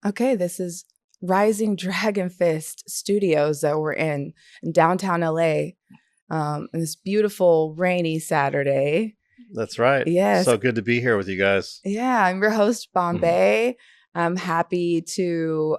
Okay, this is Rising Dragon Fist Studios that we're in downtown LA. And this beautiful rainy Saturday. That's right. Yes. So good to be here with you guys. Yeah, I'm your host, Bombae. I'm happy to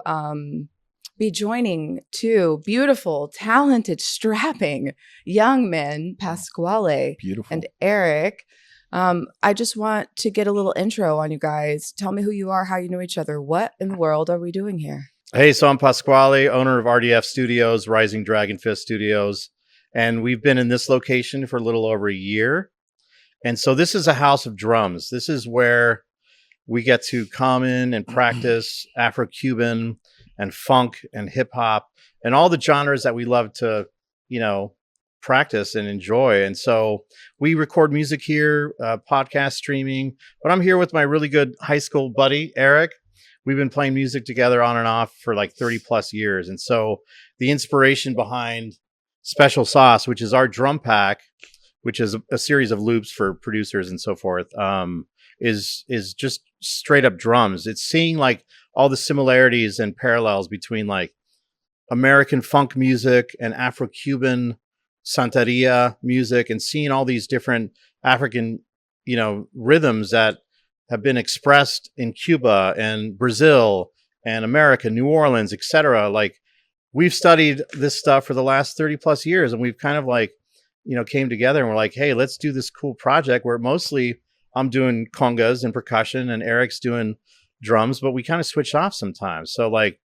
be joining two beautiful, talented, strapping young men, Pasquale and Erik. I just want to get a little intro on you guys. Tell me who you are, how you know each other. What in the world are we doing here? Hey, so I'm Pasquale, owner of RDF Studios, Rising Dragon Fist Studios. And we've been in this location for a little over a year. And so this is a house of drums. This is where we get to come in and practice Afro-Cuban and funk and hip hop and all the genres that we love to, practice and enjoy. And so we record music here, podcast streaming, but I'm here with my really good high school buddy, Erik. We've been playing music together on and off for like 30 plus years. And so the inspiration behind Special Sauce, which is our drum pack, which is a series of loops for producers and so forth, is just straight up drums. It's seeing like all the similarities and parallels between like American funk music and Afro-Cuban Santeria music, and seeing all these different African, rhythms that have been expressed in Cuba and Brazil and America, New Orleans, etc. Like, we've studied this stuff for the last 30 plus years, and we've kind of like, came together and we're like, hey, let's do this cool project where mostly I'm doing congas and percussion and Erik's doing drums, but we kind of switch off sometimes. So like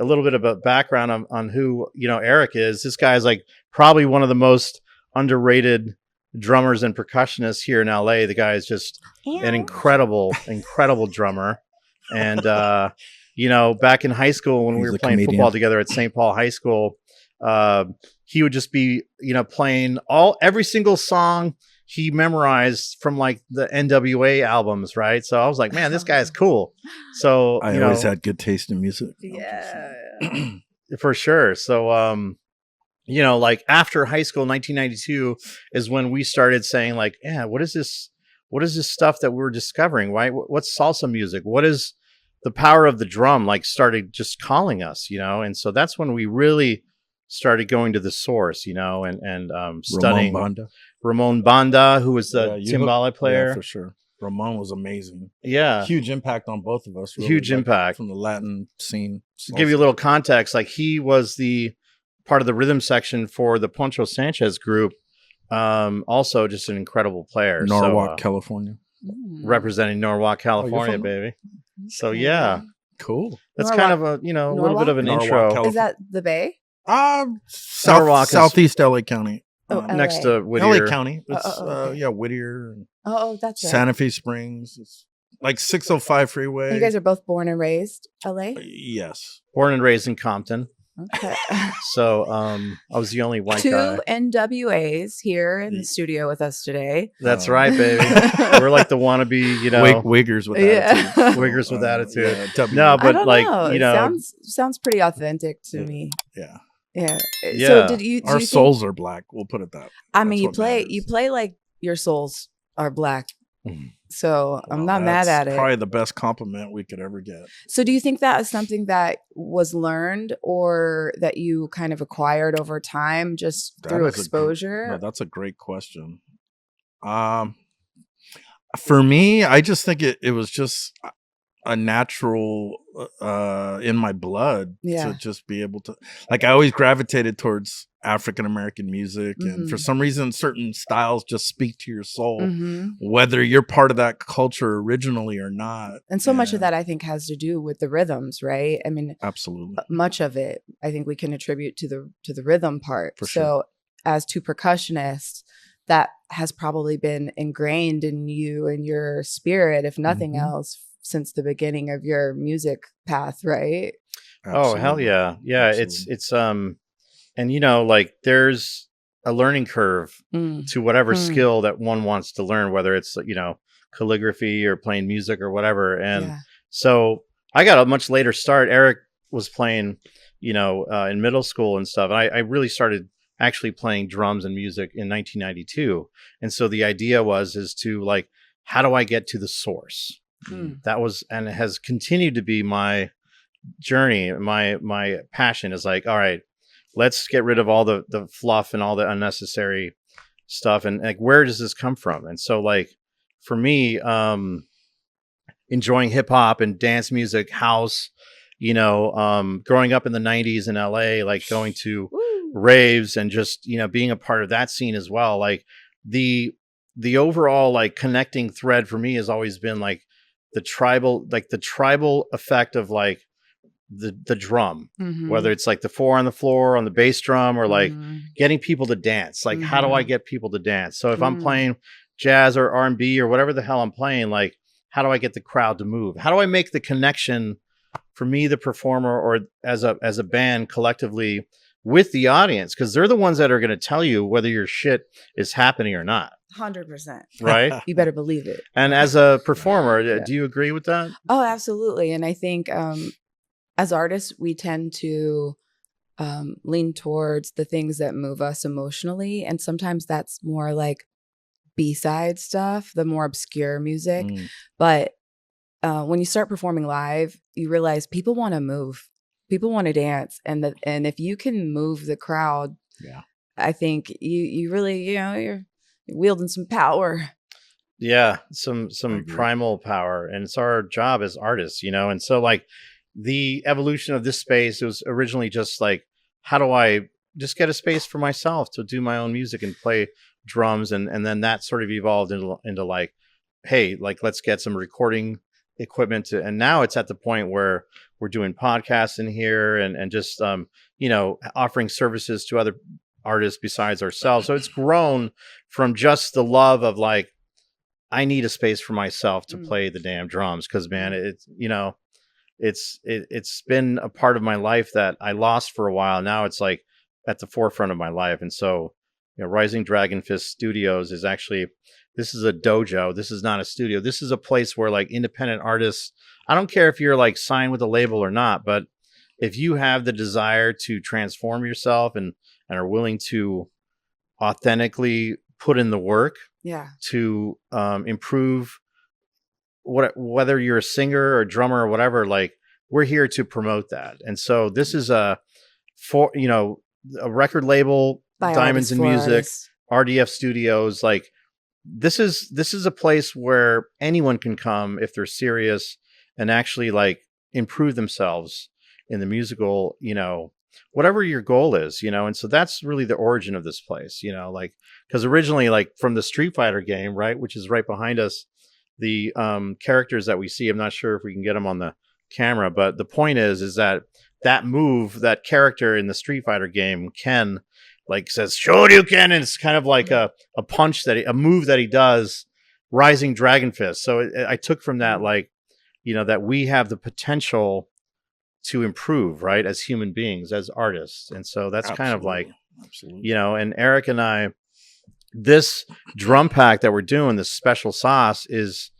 a little bit of a background on who, Erik is. This guy's like probably one of the most underrated drummers and percussionists here in LA. The guy is just an incredible drummer. And, back in high school when we were playing football together at St. Paul High School, he would just be, playing every single song he memorized from like the NWA albums, right? So I was like, man, this guy's cool. So I always had good taste in music. Yeah. For sure. So like after high school, 1992 is when we started saying like, yeah, what is this stuff that we're discovering? Right? What's salsa music? What is the power of the drum? Like started just calling us, and so that's when we really started going to the source, and studying Ramon Banda, who was the timbale player. Yeah, for sure. Ramon was amazing. Yeah. Huge impact on both of us. Really, huge impact. From the Latin scene. To give you a little context, like he was the part of the rhythm section for the Poncho Sanchez group. Also just an incredible player. Norwalk, California. Representing Norwalk, California, baby. So yeah. Cool. That's kind of a, a little bit of an intro. California. Is that the Bay? Southeast LA County. Next to Whittier. LA County. It's okay. Whittier. That's right. Santa Fe Springs. It's like 605 freeway. And you guys are both born and raised LA? Yes. Born and raised in Compton. Okay. So I was the only white guy. Two NWAs here in the studio with us today. That's right, baby. We're like the wannabe, Wiggers with attitude. Wiggers with attitude. Yeah, no, but I don't like, know. Sounds pretty authentic to me. Yeah. Yeah. Yeah. So our souls are black. We'll put it that. I mean, you play like your souls are black. So I'm not mad at it. Probably the best compliment we could ever get. So do you think that is something that was learned or that you kind of acquired over time just through exposure? That's a great question. For me, I just think it was just a natural in my blood to just be able to, like, I always gravitated towards African American music, and for some reason certain styles just speak to your soul, whether you're part of that culture originally or not. And so much of that I think has to do with the rhythms, right? I mean, absolutely, much of it I think we can attribute to the rhythm part. For sure. So as two percussionists, that has probably been ingrained in you and your spirit, if nothing else, since the beginning of your music path, right? Absolutely. Oh, hell yeah. Yeah. Absolutely. It's and like there's a learning curve to whatever skill that one wants to learn, whether it's, calligraphy or playing music or whatever. And so I got a much later start. Erik was playing, in middle school and stuff. And I really started actually playing drums and music in 1992. And so the idea is to like, how do I get to the source? That was, and it has continued to be my journey, my passion is like, all right, let's get rid of all the fluff and all the unnecessary stuff. And like, where does this come from? And so like, for me, enjoying hip hop and dance music, house, growing up in the 90s in LA, like going to raves and just, being a part of that scene as well. Like the overall like connecting thread for me has always been like the tribal effect of like the drum, whether it's like the 4 on the floor on the bass drum or like getting people to dance. Like, how do I get people to dance? So if I'm playing jazz or R&B or whatever the hell I'm playing, like, how do I get the crowd to move? How do I make the connection for me, the performer, or as a band collectively with the audience? Because they're the ones that are going to tell you whether your shit is happening or not. 100%. Right? You better believe it. And as a performer, do you agree with that? Oh, absolutely. And I think as artists, we tend to lean towards the things that move us emotionally. And sometimes that's more like B-side stuff, the more obscure music. But when you start performing live, you realize people want to move. People want to dance. And if you can move the crowd, I think you really, you're wielding some power. Yeah, some primal power. And it's our job as artists, and so like the evolution of this space, it was originally just like, how do I just get a space for myself to do my own music and play drums, and then that sort of evolved into like, hey, like let's get some recording equipment and now it's at the point where we're doing podcasts in here and just offering services to other artists besides ourselves. So it's grown from just the love of like, I need a space for myself to play the damn drums, because man, it's been a part of my life that I lost for a while. Now it's like at the forefront of my life. And so Rising Dragon Fist Studios is actually, this is a dojo. This is not a studio. This is a place where like independent artists, I don't care if you're like signed with a label or not, but if you have the desire to transform yourself and are willing to authentically put in the work to improve whether you're a singer or drummer or whatever, like we're here to promote that. And so this is a record label, by Diamonds in Music, RDF Studios. Like this is a place where anyone can come if they're serious and actually like improve themselves in the musical, whatever your goal is, and so that's really the origin of this place, like, because originally, like from the Street Fighter game, right, which is right behind us, the characters that we see, I'm not sure if we can get them on the camera, but the point is that move, that character in the Street Fighter game, Ken, like says Shoryuken, and it's kind of like a punch a move that he does, Rising Dragon Fist. So I took from that, like, that we have the potential to improve, right, as human beings, as artists. And so that's kind of like, and Erik and I, this drum pack that we're doing, this special sauce is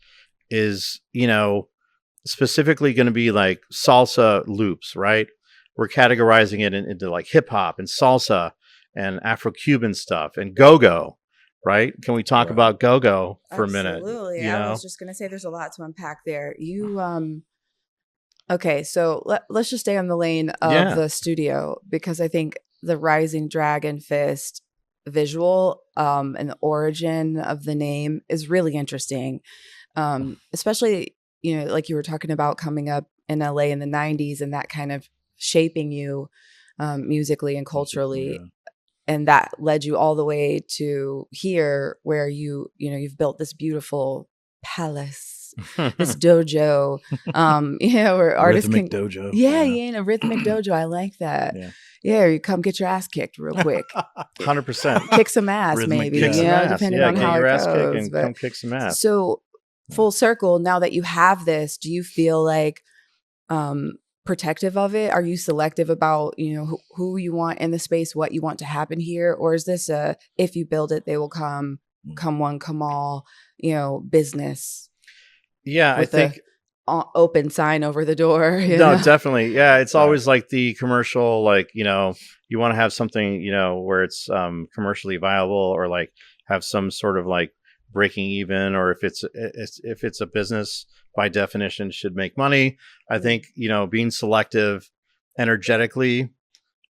specifically going to be like salsa loops, right? We're categorizing it into like hip hop and salsa and Afro-Cuban stuff and go-go, right? Can we talk about go-go for a minute? Absolutely. I was just going to say there's a lot to unpack there. Okay, so let's just stay on the lane of the studio, because I think the Rising Dragon Fist visual and the origin of the name is really interesting, especially, like you were talking about coming up in LA in the 90s and that kind of shaping you musically and culturally. And that led you all the way to here, where you've built this beautiful palace, this dojo, where artists rhythmic can dojo. A rhythmic dojo. I like that. Yeah, you come get your ass kicked real quick. 100%. Kick some ass, maybe. Depending on how it goes. Come kick some ass. So full circle. Now that you have this, do you feel like protective of it? Are you selective about who you want in the space, what you want to happen here, or is this if you build it, they will come one, come all, business? Yeah, I think open sign over the door. No, definitely. Yeah, it's always like the commercial, like you want to have something where it's commercially viable, or like have some sort of like breaking even, or if it's a business by definition should make money. I think, being selective energetically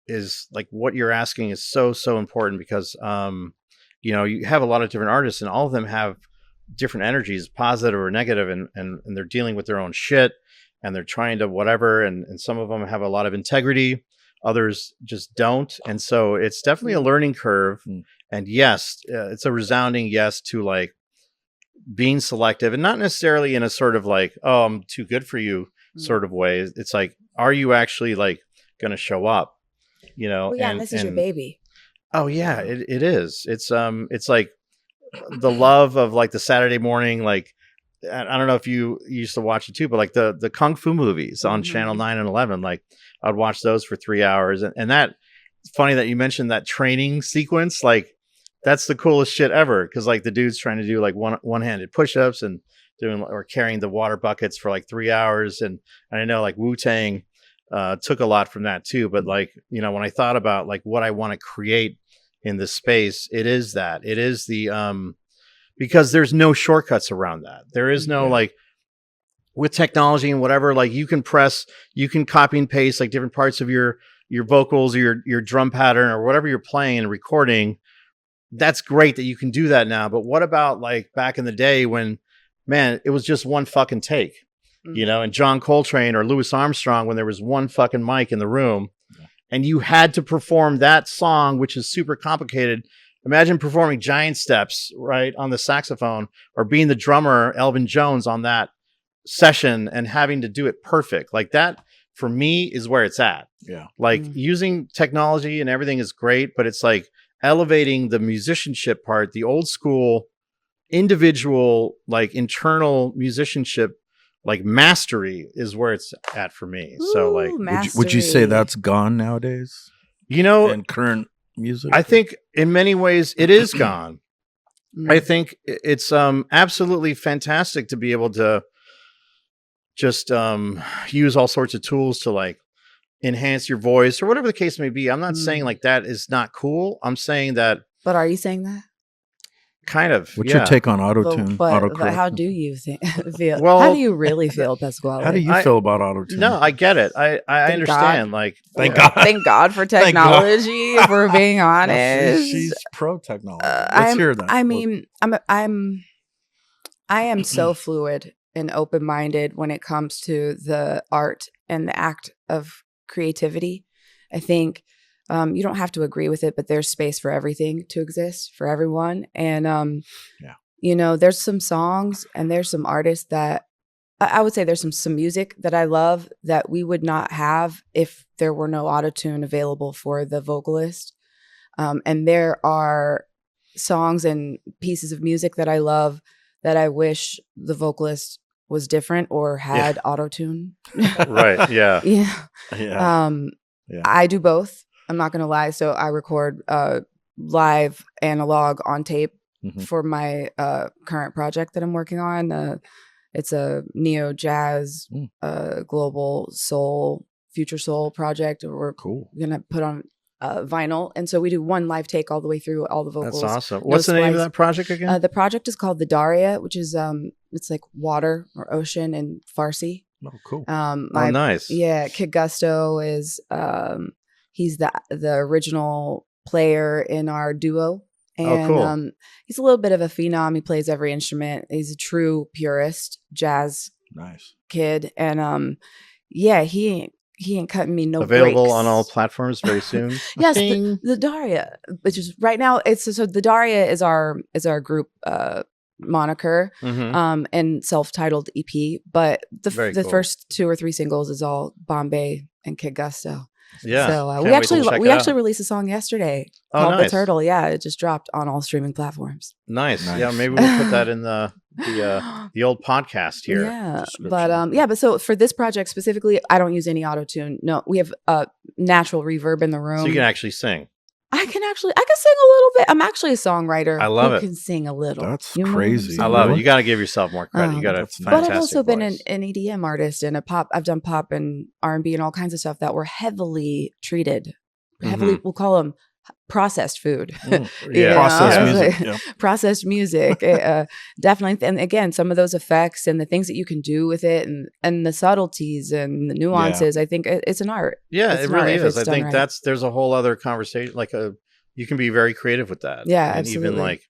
is like what you're asking is so important because, you have a lot of different artists and all of them have different energies, positive or negative, and they're dealing with their own shit and they're trying to whatever. And some of them have a lot of integrity. Others just don't. And so it's definitely a learning curve. And yes, it's a resounding yes to like being selective, and not necessarily in a sort of like, oh, I'm too good for you sort of way. It's like, are you actually like going to show up? Well, yeah, and this is your baby. Oh yeah, it is. It's like the love of like the Saturday morning, like, I don't know if you used to watch it too, but like the Kung Fu movies on Channel 9 and 11, like I'd watch those for 3 hours. And that, it's funny that you mentioned that training sequence. Like that's the coolest shit ever. Cause like the dude's trying to do like one-handed push-ups and doing, or carrying the water buckets for like 3 hours. And I know like Wu-Tang took a lot from that too. But like, when I thought about like what I want to create in this space, it is the, because there's no shortcuts around that. There is no like with technology and whatever, like you can copy and paste like different parts of your vocals or your drum pattern or whatever you're playing and recording. That's great that you can do that now. But what about like back in the day when, man, it was just one fucking take, and John Coltrane or Louis Armstrong, when there was one fucking mic in the room and you had to perform that song, which is super complicated. Imagine performing Giant Steps, right, on the saxophone, or being the drummer, Elvin Jones, on that session and having to do it perfect. Like that, for me, is where it's at. Yeah. Like using technology and everything is great, but it's like elevating the musicianship part, the old school, individual, like internal musicianship, like mastery is where it's at for me. Ooh, so like, would you say that's gone nowadays? In current music? I think in many ways it is gone. I think it's absolutely fantastic to be able to just use all sorts of tools to like enhance your voice or whatever the case may be. I'm not saying like that is not cool. I'm saying that. But are you saying that? Kind of. What's your take on auto-tune? But how do you feel? Well, how do you really feel, Pasquale? How do you feel about auto-tune? No, I get it. I understand. God. Like, thank God. Thank God for technology. If we're being honest, she's pro technology. Let's hear that. I mean, I am so fluid and open-minded when it comes to the art and the act of creativity. I think you don't have to agree with it, but there's space for everything to exist for everyone. And, there's some songs and there's some artists that I would say there's some music that I love that we would not have if there were no autotune available for the vocalist. And there are songs and pieces of music that I love that I wish the vocalist was different or had autotune. Right. Yeah. Yeah. I do both. I'm not going to lie. So I record live analog on tape for my current project that I'm working on. It's a neo jazz, global soul, future soul project. We're going to put on vinyl. And so we do one live take all the way through all the vocals. That's awesome. What's the name of that project again? The project is called the Daria, which is it's like water or ocean in Farsi. Oh, cool. Nice. Yeah, Kid Gusto is he's the original player in our duo. And cool. He's a little bit of a phenom. He plays every instrument. He's a true purist jazz kid. And he ain't cutting me no available breaks. On all platforms very soon. Yes, the Daria, which is right now. So the Daria is our group moniker and self-titled EP. But the first 2 or 3 singles is all Bombae and Kid Gusto. Yeah. So we actually released a song yesterday called The Turtle. Yeah, it just dropped on all streaming platforms. Nice. Yeah, maybe we'll put that in the old podcast here. Yeah. But so for this project specifically, I don't use any auto-tune. No, we have natural reverb in the room. So you can actually sing. I can sing a little bit. I'm actually a songwriter. I love it. Who can sing a little. That's crazy. I love it. You got to give yourself more credit. You got a fantastic But I've also been voice. an EDM artist and I've done pop and R&B and all kinds of stuff that were heavily treated. We'll call them processed food. Processed music. Definitely. And again, some of those effects and the things that you can do with it and the subtleties and the nuances, I think it's an art. Yeah, it's it really is. I think right. there's a whole other conversation. You can be very creative with that. Yeah, and absolutely. Even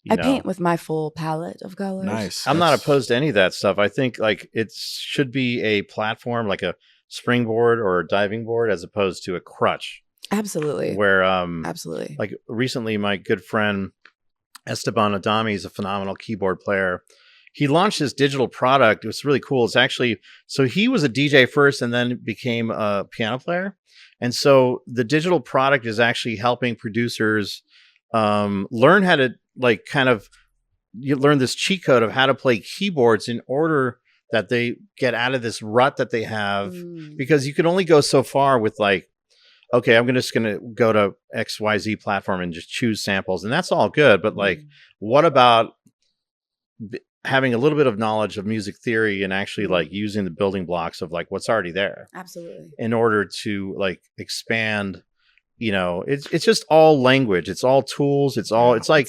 I paint with my full palette of colors. Nice. I'm not opposed to any of that stuff. I think it should be a platform, like a springboard or a diving board, as opposed to a crutch. Absolutely. Where absolutely. Like recently, my good friend Esteban Adami is a phenomenal keyboard player. He launched his digital product. It was really cool. It's actually, so he was a DJ first and then became a piano player. And so the digital product is actually helping producers learn how to you learn this cheat code of how to play keyboards in order that they get out of this rut that they have, because you can only go so far with okay, I'm just going to go to XYZ platform and just choose samples, and that's all good. But what about having a little bit of knowledge of music theory and actually using the building blocks of what's already there? Absolutely. In order to expand. It's just all language. It's all tools. It's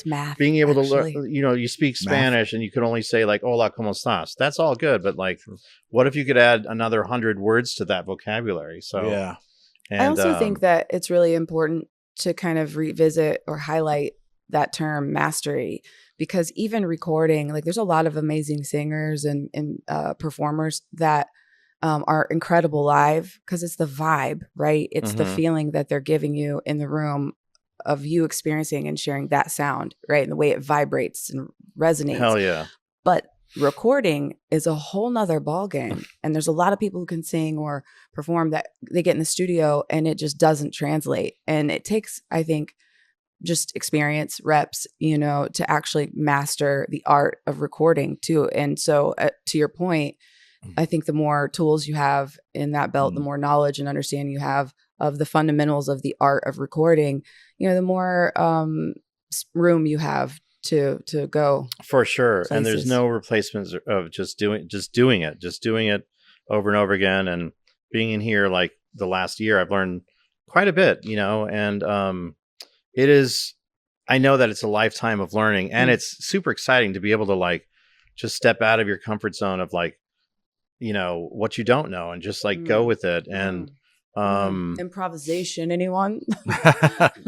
math, being able to learn. You speak Spanish and you can only say "Hola, cómo estás." That's all good, but what if you could add another 100 words to that vocabulary? So yeah, and I also think that it's really important to kind of revisit or highlight that term mastery, because even recording, there's a lot of amazing singers and performers that are incredible live, because it's the vibe, right? It's the feeling that they're giving you in the room of you experiencing and sharing that sound, right? And the way it vibrates and resonates. Hell yeah. But recording is a whole nother ballgame. And there's a lot of people who can sing or perform that they get in the studio and it just doesn't translate. And it takes, I think, just experience, reps, to actually master the art of recording too. And so to your point, I think the more tools you have in that belt, the more knowledge and understanding you have of the fundamentals of the art of recording, the more room you have to go. For sure. places. And there's no replacements of just doing it over and over again. And being in here the last year, I've learned quite a bit, and it is, I know that it's a lifetime of learning, and it's super exciting to be able to just step out of your comfort zone of what you don't know and just go with it. And improvisation, anyone?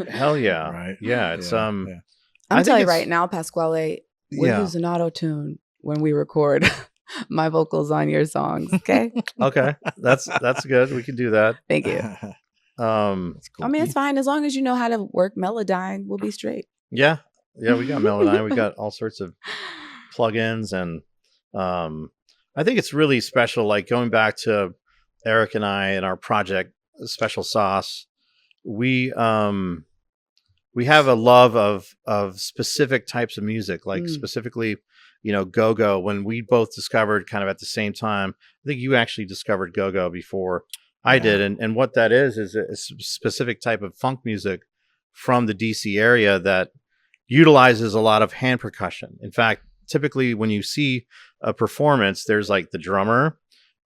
Hell yeah. Right. Yeah. It's I'm telling you right now, Pasquale, we're using auto-tune when we record my vocals on your songs. Okay. Okay. That's good. We can do that. Thank you. Cool. I mean, it's fine as long as you know how to work Melodyne. We'll be straight. Yeah. We got Melodyne. We got all sorts of plugins, and I think it's really special. Going back to Erik and I and our project Special Sauce, we have a love of specific types of music, specifically, go-go. When we both discovered kind of at the same time, I think you actually discovered go-go before I did. And what that is a specific type of funk music from the DC area that utilizes a lot of hand percussion. In fact, typically when you see a performance, there's the drummer,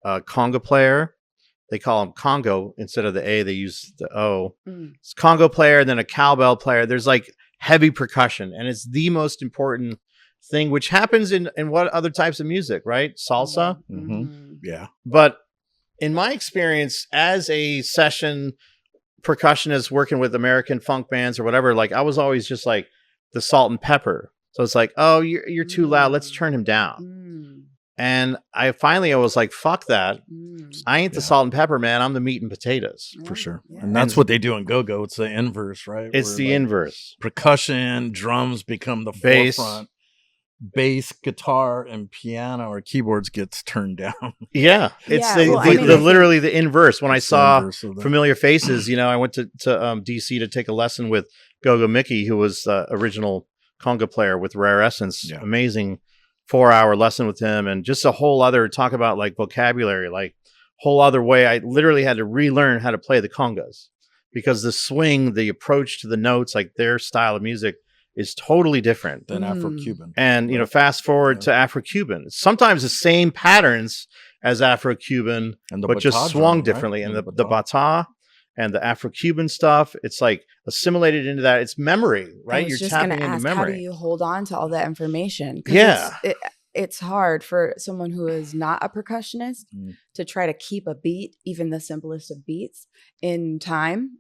conga player. They call them Congo instead of the A. They use the O. It's Congo player, and then a cowbell player. There's heavy percussion, and it's the most important thing, which happens in what other types of music, right? Salsa. Yeah. But in my experience as a session percussionist working with American funk bands or whatever, I was always just the salt and pepper. So it's oh, you're too loud. Let's turn him down. And I was like, fuck that. I ain't the salt and pepper, man. I'm the meat and potatoes. For sure. Yeah. And that's what they do in go-go. It's the inverse, right? It's the inverse. Percussion, drums become the forefront. Bass, guitar, and piano or keyboards gets turned down. Yeah. It's literally the inverse. When I saw Familiar Faces, I went to DC to take a lesson with Go-Go Mickey, who was the original conga player with Rare Essence. Yeah. Amazing 4-hour lesson with him, and just a whole other talk about vocabulary, whole other way. I literally had to relearn how to play the congas, because the swing, the approach to the notes, their style of music is totally different than Afro-Cuban. And, fast forward to Afro-Cuban, sometimes the same patterns as Afro-Cuban, but just swung differently. Right? And the bata and the Afro-Cuban stuff. It's like assimilated into that. It's memory, right? You're just tapping gonna into ask, memory. how do you hold on to all that information? 'Cause Yeah. it's hard for someone who is not a percussionist to try to keep a beat, even the simplest of beats, in time,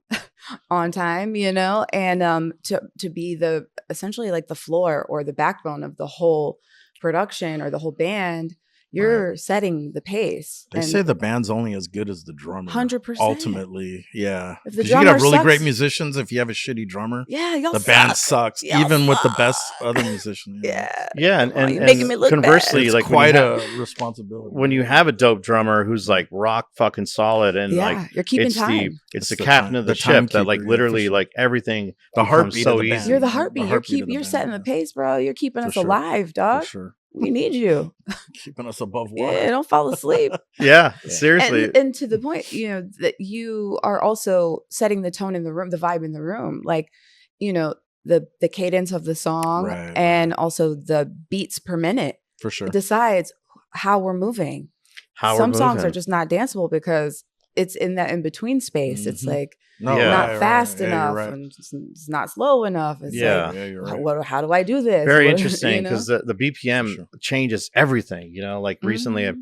on time, you know, and to be the essentially like the floor or the backbone of the whole production or the whole band. You're setting the pace. They say the band's only as good as the drummer. 100%. Ultimately, yeah. If the Because you could have really drummer great sucks- musicians. If you have a shitty drummer, Yeah, y'all the suck. band sucks, Y'all even with the suck. best other musician. you know? Yeah, You're making me look conversely, It's like quite when you a responsibility. when you have a dope drummer who's like rock fucking solid, and like you're keeping it's time. it's the the captain time- of the the ship that like timekeeper, yeah, literally for sure. like everything The becomes heartbeat so of the easy. band. You're the The heartbeat. heartbeat of the You're band, setting yeah. the pace, bro. You're keeping For us sure. alive, dog. For sure. We need you. Keeping us above water. Yeah, don't fall asleep. Yeah, seriously. And to the point, you know, that you are also setting the tone in the room, the vibe in the room, like, you know, the cadence of the song and also the beats per minute. For sure. It decides how we're moving. How Some we're songs moving. are just not danceable because it's in that in between space. It's like Yeah. not fast Yeah, enough you're right. and it's not slow enough. It's Yeah. like, You're right. how do I do this? Very What- interesting you know? because the BPM For sure. changes everything. You know, like recently I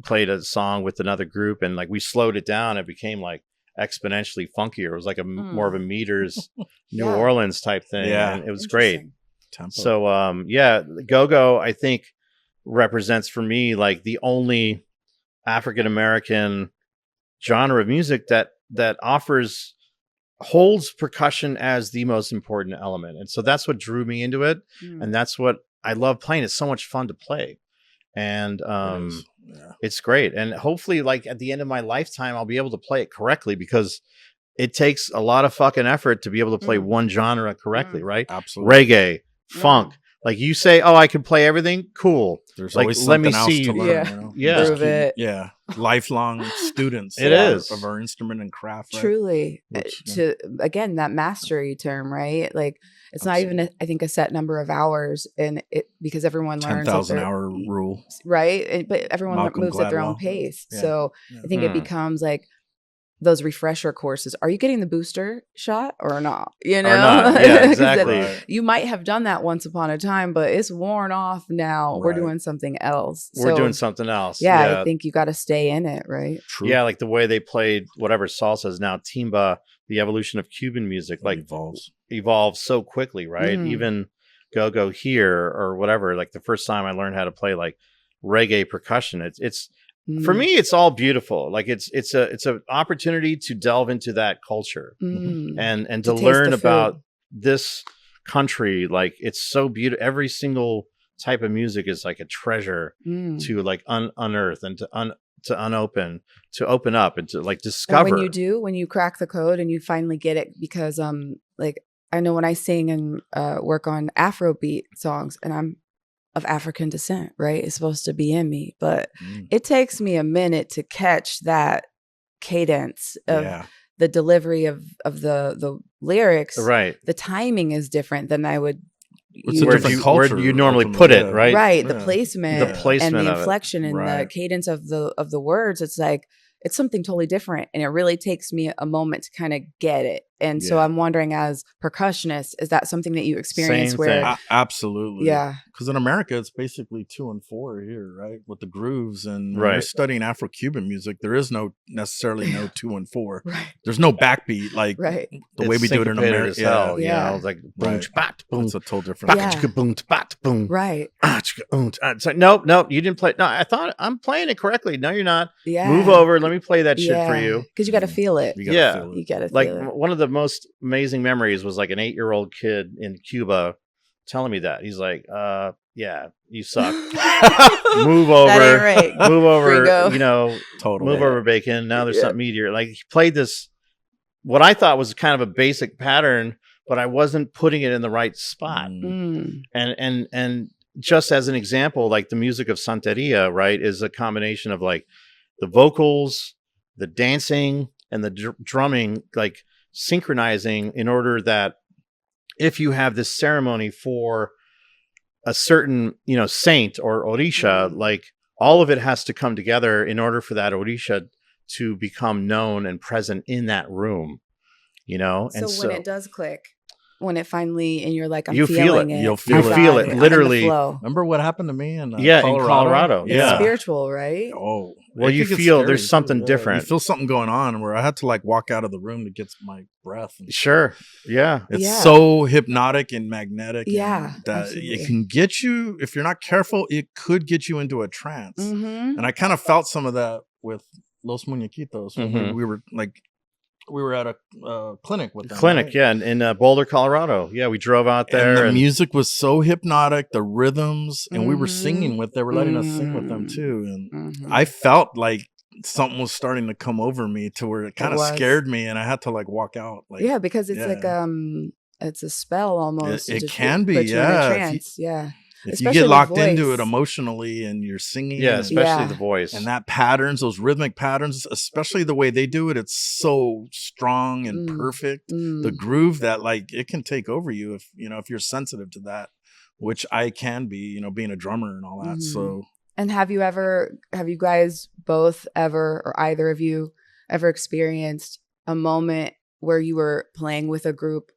played a song with another group and like we slowed it down. It became like exponentially funkier. It was like a more of a meters New Yeah. Orleans type thing. Yeah. And it was great. Interesting. Tempo. So yeah, go-go I think represents for me like the only African American genre of music that holds percussion as the most important element. And so that's what drew me into it. And that's what I love playing. It's so much fun to play. And it's great. And hopefully like at the end of my lifetime, I'll be able to play it correctly because it takes a lot of fucking effort to be able to play one genre correctly, right? Absolutely. Reggae, funk. Like you say, oh, I can play everything. Cool. There's like, always let me something else see to you. learn. Yeah. You know? Yeah. Just Prove it. Yeah. Lifelong students It is. of our instrument and craft. Right? Truly. Which, To again, that mastery term, right? Like it's not even I think a set number of hours and it because everyone learns 10,000 hour rule. right? But everyone Malcolm moves at their own Gladwell. pace. Yeah. So I think it becomes like those refresher courses. Are you getting the booster shot or not? You know, Or not. Yeah, 'Cause exactly. then you might have done that once upon a time, but it's worn off now. We're Right. doing something else. We're So, doing something else. yeah, I think you got to stay in it, right? True. Yeah, like the way they played whatever salsa is now timba, the evolution of Cuban music, like evolves so quickly, right? Even go-go here or whatever. Like the first time I learned how to play like reggae percussion, it's for me, it's all beautiful. Like it's an opportunity to delve into that culture and to taste learn the about food. this country. Like it's so beautiful. Every single type of music is like a treasure to like unearth and to unopen, to open up and to like discover. And when you crack the code and you finally get it, because like I know when I sing and work on Afrobeat songs, and I'm of African descent, right? It's supposed to be in me, but it takes me a minute to catch that cadence of the delivery of the lyrics. Right. The timing is different than I would. It's a different culture. Where you normally put it, right? Right. The placement, and the of inflection and the cadence of the words. It's like, it's something totally different. And it really takes me a moment to kind of get it. And so I'm wondering, as percussionists, is that something that you experience Same where? thing. Absolutely. Yeah. Because in America, it's basically 2 and 4 here, right? With the grooves. And when you're studying Afro-Cuban music, there is necessarily no 2 and 4. Right. There's no backbeat like the way we do it in America. As hell, you know, it's like boom, bat, boom. It's a total different. Boom, bat, boom. Right. It's like, nope, you didn't play. No, I thought I'm playing it correctly. No, you're not. Yeah. Move over. Let me play that shit for you. Because you got to feel it. You gotta You got to like feel it. one of the most amazing memories was like an 8-year-old kid in Cuba telling me that. He's like, yeah, you suck. Move over. That ain't right. Move over. Gringo. You know, Totally. move over, bacon. Now there's something easier. Like he played this, what I thought was kind of a basic pattern, but I wasn't putting it in the right spot. And just as an example, like the music of Santeria, right, is a combination of like the vocals, the dancing, and the drumming, like synchronizing in order that if you have this ceremony for a certain, you know, saint or orisha, like all of it has to come together in order for that orisha to become known and present in that room, you know? So and when it does click, when it finally, and you're like, I'm you feeling feel it. it. You'll You feel it I'm in the literally. flow. Remember what happened to me in In Colorado. It's Yeah. spiritual, right? Oh, Well, it you could get feel scary, there's too. something You different. feel something going on where I had to like walk out of the room to get my breath. And Sure. Yeah. it's so hypnotic and magnetic. Yeah, and that absolutely. it can get you, if you're not careful, it could get you into a trance. Mm-hmm. And I kind of felt some of that with Los Muñequitos when Mhm. we were at a clinic with them. Clinic, right? yeah, in Boulder, Colorado. Yeah, we drove out there, And the music was so hypnotic, the rhythms, and we were Mhm. singing with. They were letting us sing with them Mm. too, and Mhm. I felt like something was starting to come over me to where it kind of was. scared me, and I had to like walk out. Like, Yeah, because it's like it's a spell almost. It just can be, put you in a yeah. trance. Yeah. if Especially you get with locked into it voice. emotionally and you're singing, yeah, especially Yeah. the voice. and that patterns, those rhythmic patterns, especially the way they do it, it's so strong and Mm. perfect. Mm. The groove that like it can take over you if you're sensitive to that, which I can be, being a drummer and all that. Mhm. So And have you guys both ever, or either of you ever experienced a moment where you were playing with a group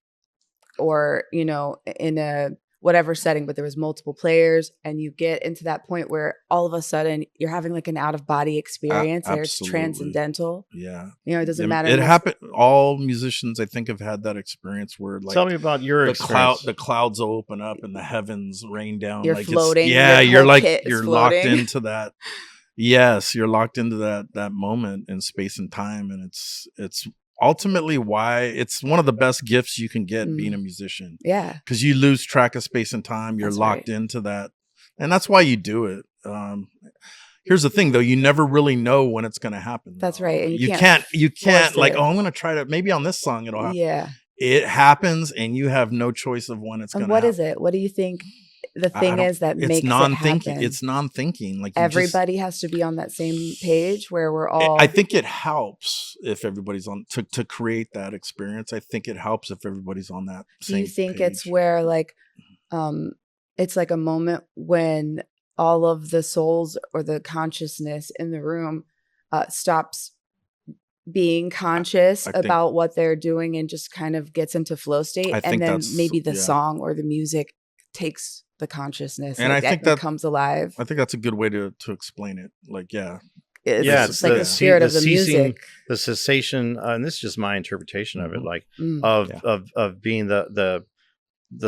or, in a whatever setting, but there was multiple players and you get into that point where all of a sudden you're having like an out of body experience and it's absolutely. transcendental. Yeah. It doesn't matter. It happened. All musicians, I think, have had that experience where like Tell me about your experience. the clouds open up and the heavens rain down. You're like floating. Yeah, your you're whole like kit is you're locked floating. into that. Yes, you're locked into that moment in space and time, and it's ultimately why it's one of the best gifts you can get being a musician. Yeah. Because you lose track of space and time. You're That's locked right. into that, and that's why you do it. Here's the thing, though: you never really know when it's going to happen. That's though. right. And You can't like, it. oh, I'm going to try to maybe on this song it'll happen. Yeah. It happens, and you have no choice of when it's going And to what happen. is it? What do you think the thing is that makes non-thinking. it happen? It's non-thinking. Like everybody has to be on that same page where we're all. I think it helps if everybody's on to create that experience. I think it helps if everybody's on that same Do you think page. it's where like, it's like a moment when all of the souls or the consciousness in the room stops being conscious about what they're doing and just kind of gets into flow state, and then maybe the song or the music takes the consciousness, and I think that comes alive. I think that's a good way to explain it. Like, it's like the spirit of the music, the cessation, and this is just my interpretation of it, like of being the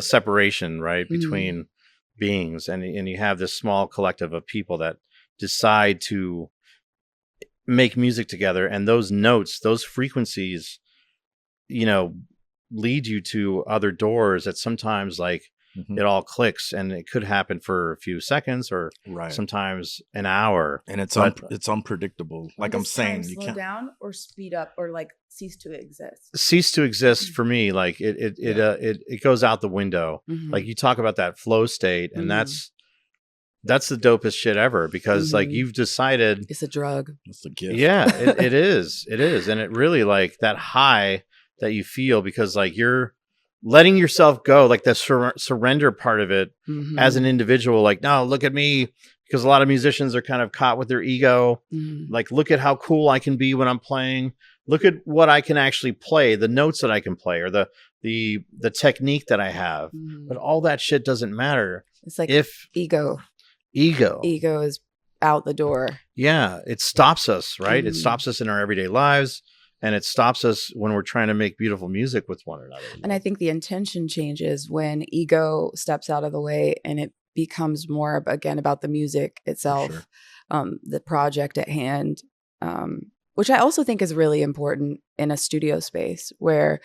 separation, right, between beings, and you have this small collective of people that decide to make music together, and those notes, those frequencies, lead you to other doors that sometimes like it all clicks, and it could happen for a few seconds or sometimes an hour, and it's unpredictable. Like I'm saying, you slow can't down or speed up or like cease to exist. Cease to exist for me, like it goes out the window. Like you talk about that flow state, and that's the dopest shit ever, because like you've decided it's a drug. It's a gift. Yeah, it is. It is. And it really, like that high that you feel, because like you're letting yourself go, like the surrender part of it as an individual. Like, no, look at me, because a lot of musicians are kind of caught with their ego. Like, look at how cool I can be when I'm playing. Look at what I can actually play, the notes that I can play, or the technique that I have. But all that shit doesn't matter. It's like ego is out the door. Yeah, it stops us, right? It stops us in our everyday lives, and it stops us when we're trying to make beautiful music with one another. And I think the intention changes when ego steps out of the way, and it becomes more again about the music itself, the project at hand, which I also think is really important in a studio space where,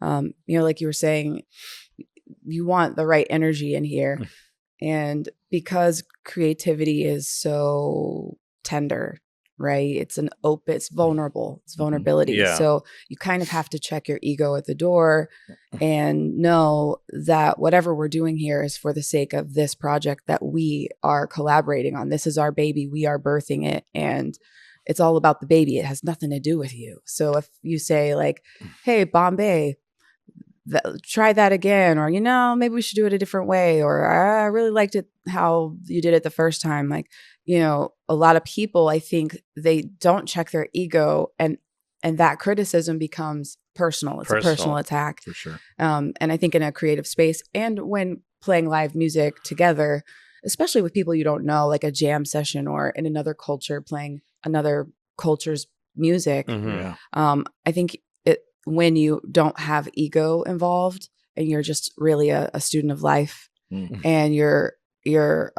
like you were saying, you want the right energy in here. And because creativity is so tender, right? It's vulnerable. It's vulnerability. Yeah. So you kind of have to check your ego at the door and know that whatever we're doing here is for the sake of this project that we are collaborating on. This is our baby. We are birthing it. And it's all about the baby. It has nothing to do with you. So if you say like, hey, Bombae, try that again, or maybe we should do it a different way, or I really liked it how you did it the first time, like a lot of people, I think they don't check their ego, and that criticism becomes personal. It's a personal attack. For sure. And I think in a creative space, and when playing live music together, especially with people you don't know, like a jam session or in another culture playing another culture's music, I think when you don't have ego involved and you're just really a student of life, and you're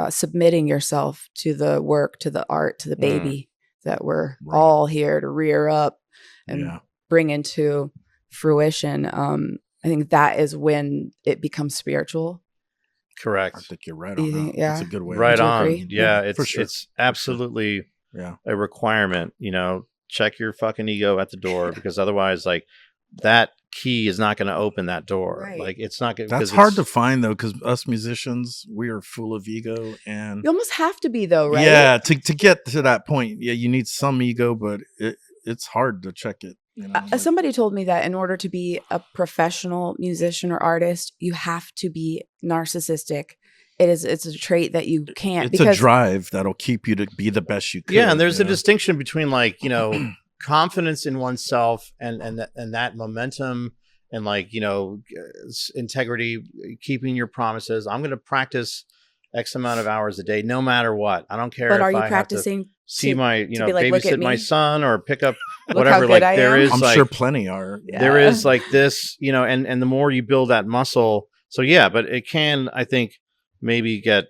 submitting yourself to the work, to the art, to the baby that we're all here to rear up and bring into fruition. I think that is when it becomes spiritual. Correct. I think you're right on that. Yeah. That's a good way. Right on. Agree? Yeah, For sure. it's absolutely a requirement. Check your fucking ego at the door, because otherwise, like, that key is not going to open that door. Right. Like, it's not going. That's hard to find though, because us musicians, we are full of ego, and You almost have to be though, right? yeah, to get to that point, you need some ego, but it's hard to check it. Somebody told me that in order to be a professional musician or artist, you have to be narcissistic. It's a trait that you can't. It's a drive that'll keep you to be the best you can. Yeah, and there's a distinction between, like, confidence in oneself and that momentum, and, like, integrity, keeping your promises. I'm going to practice X amount of hours a day, no matter what. I don't care. But are if you I practicing have to see my, to be like, look at babysit my me? son or pick up Look whatever? how good Like, I there am? is, I'm like, sure plenty are. there is, like, this, and the more you build that muscle. So yeah, but it can, I think, maybe get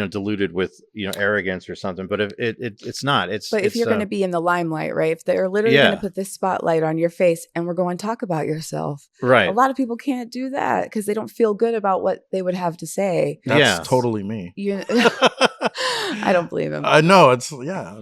diluted with arrogance or something. But if it's not. But if you're going to be in the limelight, right? If they're literally going to put this spotlight on your face and we're going to talk about yourself, right? A lot of people can't do that because they don't feel good about what they would have to say. That's totally me. I don't believe him. I know it's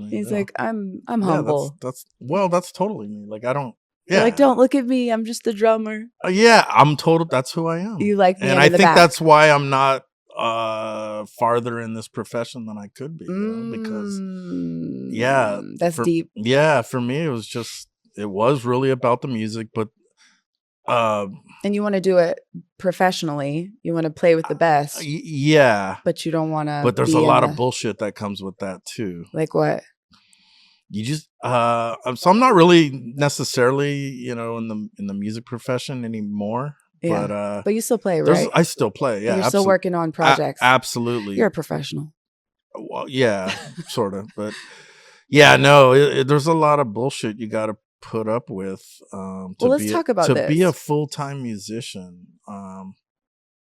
He's like, I'm humble. That's totally me. Like, I don't. Yeah. You're like, don't look at me. I'm just the drummer. I'm total. That's who I am. You like me, and I think that's why I'm not farther in this profession than I could be, because that's deep. Yeah, for me it was really about the music, but and you want to do it professionally. You want to play with the best. But you don't want to. But there's a lot of bullshit that comes with that too. Like what? You just so I'm not really necessarily in the music profession anymore. Yeah. But you still play, right? I still play. Yeah, you're still working on projects. Absolutely. You're a professional. Well, yeah, sort of. But yeah, no, there's a lot of bullshit you got to put up with. Let's talk about this. To be a full-time musician.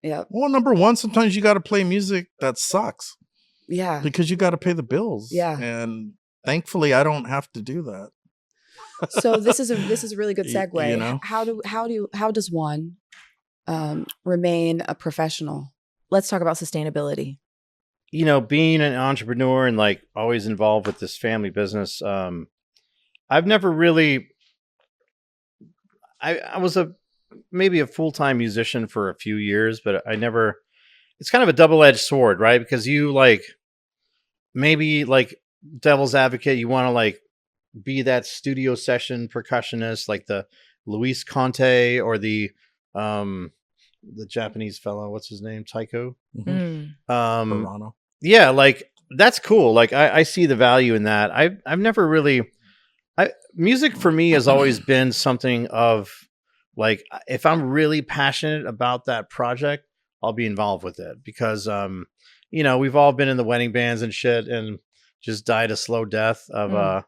Yeah. Well, number one, sometimes you got to play music that sucks. Yeah. Because you got to pay the bills. Yeah. And thankfully, I don't have to do that. So this is a really good segue. How does one remain a professional? Let's talk about sustainability. Being an entrepreneur and, like, always involved with this family business, I've never really. I was maybe a full-time musician for a few years, but I never. It's kind of a double-edged sword, right? Because you, like, maybe, like, devil's advocate, you want to, like, be that studio session percussionist, like the Luis Conte or the Japanese fellow, what's his name, Taiko. Burano. Yeah, like, that's cool. Like, I see the value in that. I've never really. Music for me has always been something of, like, if I'm really passionate about that project, I'll be involved with it because we've all been in the wedding bands and shit and just died a slow death of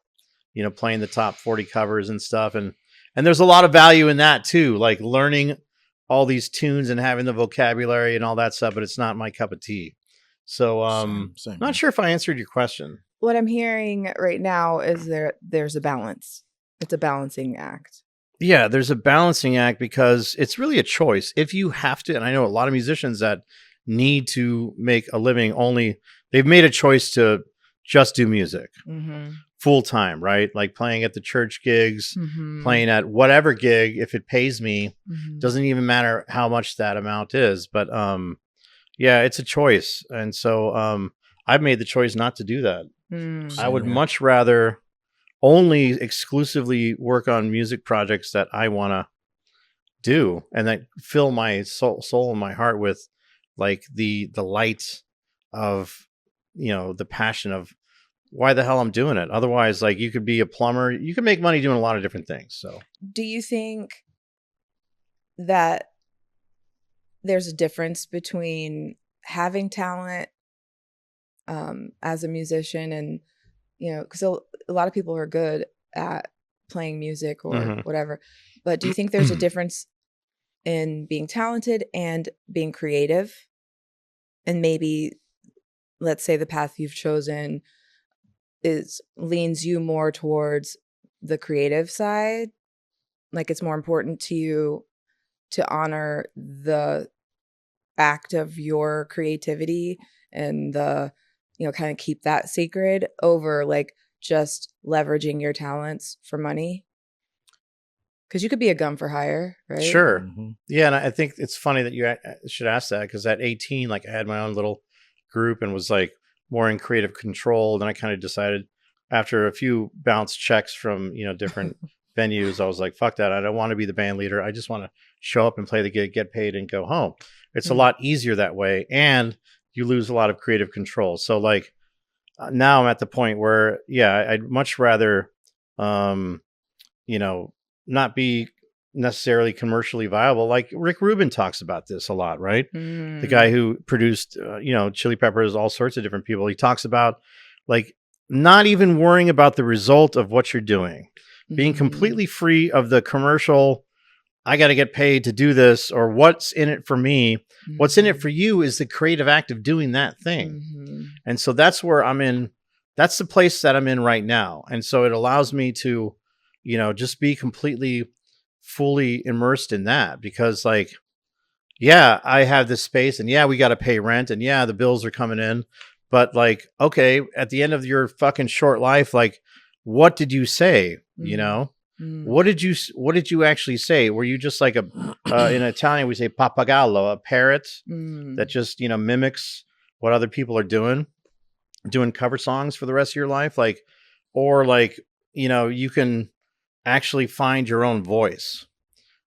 playing the top 40 covers and stuff, and there's a lot of value in that too, like learning all these tunes and having the vocabulary and all that stuff, but it's not my cup of tea. So same. Not sure if I answered your question. What I'm hearing right now is there's a balance. It's a balancing act. Yeah, there's a balancing act because it's really a choice. If you have to, and I know a lot of musicians that need to make a living they've made a choice to just do music full time, right? Like playing at the church gigs, playing at whatever gig, if it pays me, doesn't even matter how much that amount is. But it's a choice. And so I've made the choice not to do that. I would much rather only exclusively work on music projects that I want to do and that fill my soul and my heart with, like, the light of, the passion of why the hell I'm doing it. Otherwise, like, you could be a plumber, you can make money doing a lot of different things. So do you think that there's a difference between having talent as a musician and, you know, because a lot of people are good at playing music or whatever, but do you think there's a difference in being talented and being creative? And maybe, let's say the path you've chosen leans you more towards the creative side, like it's more important to you to honor the act of your creativity and the, you know, kind of keep that sacred over like just leveraging your talents for money, because you could be a gun for hire, right? Sure. Yeah, and I think it's funny that you should ask that, because at 18, like, I had my own little group and was like more in creative control. Then I kind of decided, after a few bounce checks from, you know, different venues, I was like, fuck that. I don't want to be the band leader. I just want to show up and play the gig, get paid, and go home. It's a lot easier that way, and you lose a lot of creative control. So like now I'm at the point where, yeah, I'd much rather, you know, not be necessarily commercially viable. Like Rick Rubin talks about this a lot, right? The guy who produced, you know, Chili Peppers, all sorts of different people. He talks about like not even worrying about the result of what you're doing, being completely free of the commercial, I got to get paid to do this, or what's in it for me. What's in it for you is the creative act of doing that thing. And so that's where I'm in. That's the place that I'm in right now. And so it allows me to, you know, just be completely, fully immersed in that, because like, yeah, I have this space, and yeah, we got to pay rent, and yeah, the bills are coming in, but like, okay, at the end of your fucking short life, like, what did you say? You know? What did you actually say? Were you just like a in Italian we say pappagallo, a parrot that just, you know, mimics what other people are doing cover songs for the rest of your life? Like, or like, you know, you can actually find your own voice.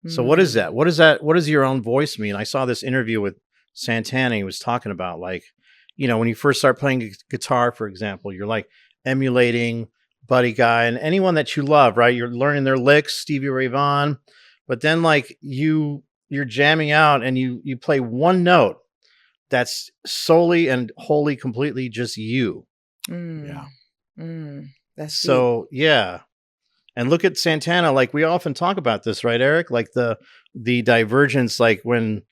So what is that? What does your own voice mean? I saw this interview with Santana. He was talking about, like, you know, when you first start playing guitar, for example, you're like emulating Buddy Guy and anyone that you love, right? You're learning their licks, Stevie Ray Vaughan, but then like you're jamming out and you play one note that's solely and wholly, completely just you. Yeah. That's so deep. Yeah. And look at Santana. Like, we often talk about this, right, Eric? Like the divergence, like when,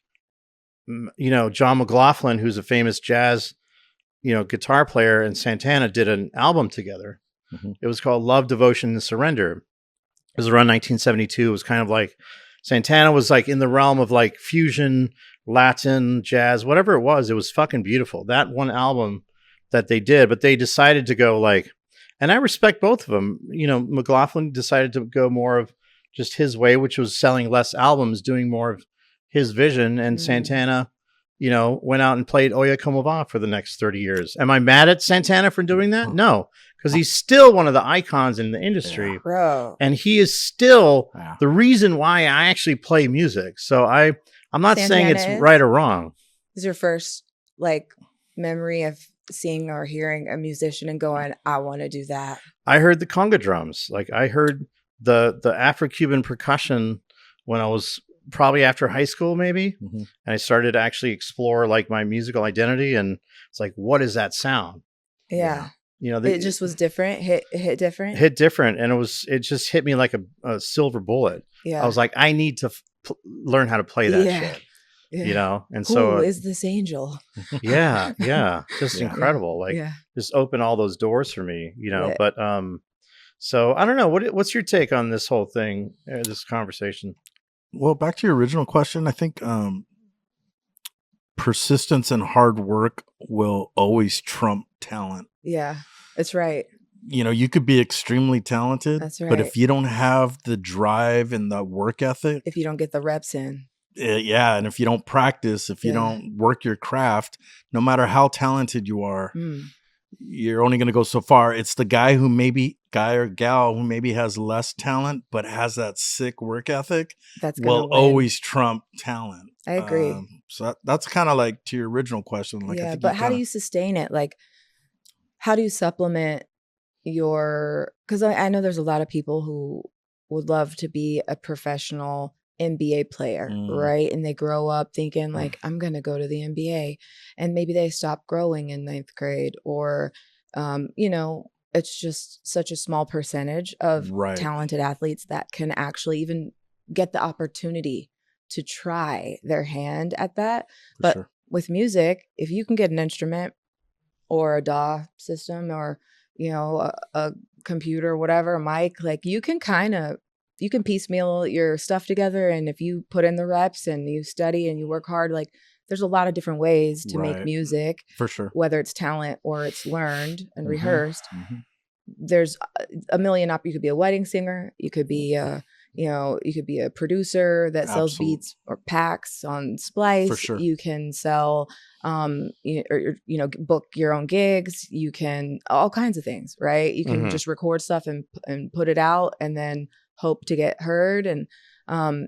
you know, John McLaughlin, who's a famous jazz, you know, guitar player, and Santana did an album together. It was called Love, Devotion, and Surrender. It was around 1972. It was kind of like Santana was like in the realm of like fusion, Latin, jazz, whatever it was fucking beautiful. That one album that they did, but they decided to go like, and I respect both of them. You know, McLaughlin decided to go more of just his way, which was selling less albums, doing more of his vision. And Santana, you know, went out and played Oye Como Va for the next 30 years. Am I mad at Santana for doing that? No, because he's still one of the icons in the industry. Bro. And he is still the reason why I actually play music. So I'm not saying it's right or wrong. Is your first like memory of seeing or hearing a musician and going, I want to do that? I heard the conga drums. Like, I heard the Afro-Cuban percussion when I was probably after high school, maybe. And I started to actually explore like my musical identity, and it's like, what is that sound? Yeah. You know, it just was different, hit different. And it just hit me like a silver bullet. Yeah. I was like, I need to learn how to play that shit. Yeah. You know, and so who is this angel? Yeah, just incredible. Like, just open all those doors for me, you know. Yeah. But so I don't know. What's your take on this whole thing, this conversation? Well, back to your original question, I think persistence and hard work will always trump talent. Yeah, that's right. You know, you could be extremely talented, that's right, but if you don't have the drive and the work ethic, if you don't get the reps in. Yeah, and if you don't practice, if you don't work your craft, no matter how talented you are, you're only going to go so far. It's the guy or gal who maybe has less talent but has that sick work ethic will always trump talent. I agree. So that's kind of like to your original question. Like, yeah, but how do you sustain it? Like, how do you supplement because I know there's a lot of people who would love to be a professional NBA player, right? And they grow up thinking like, I'm going to go to the NBA, and maybe they stop growing in 9th grade, or, it's just such a small percentage of talented athletes that can actually even get the opportunity to try their hand at that. But with music, if you can get an instrument or a DAW system, or a computer or whatever, a mic, like you can piecemeal your stuff together, and if you put in the reps and you study and you work hard, like there's a lot of different ways to make music, for sure, whether it's talent or it's learned and rehearsed. There's a million you could be a wedding singer, you could be you could be a producer that sells beats or packs on Splice. For sure. You can sell, book your own gigs. You can all kinds of things, right? You can just record stuff and put it out, and then hope to get heard. And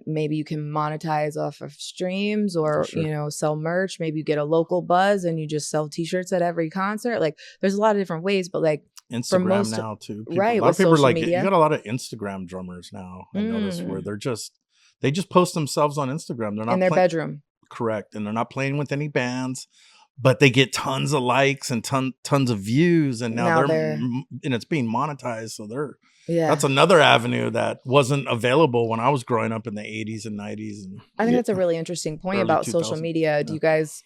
maybe you can monetize off of streams, or sell merch. Maybe you get a local buzz and you just sell T-shirts at every concert. Like there's a lot of different ways, but like Instagram now too. Right. A lot of people are like, media. you got a lot of Instagram drummers now. I notice where they just post themselves on Instagram. They're not in their bedroom. Correct. And they're not playing with any bands, but they get tons of likes and tons of views. And now and it's being monetized. So that's another avenue that wasn't available when I was growing up in the 80s and 90s. And I think that's a really interesting point about 2000. Social media. Do you guys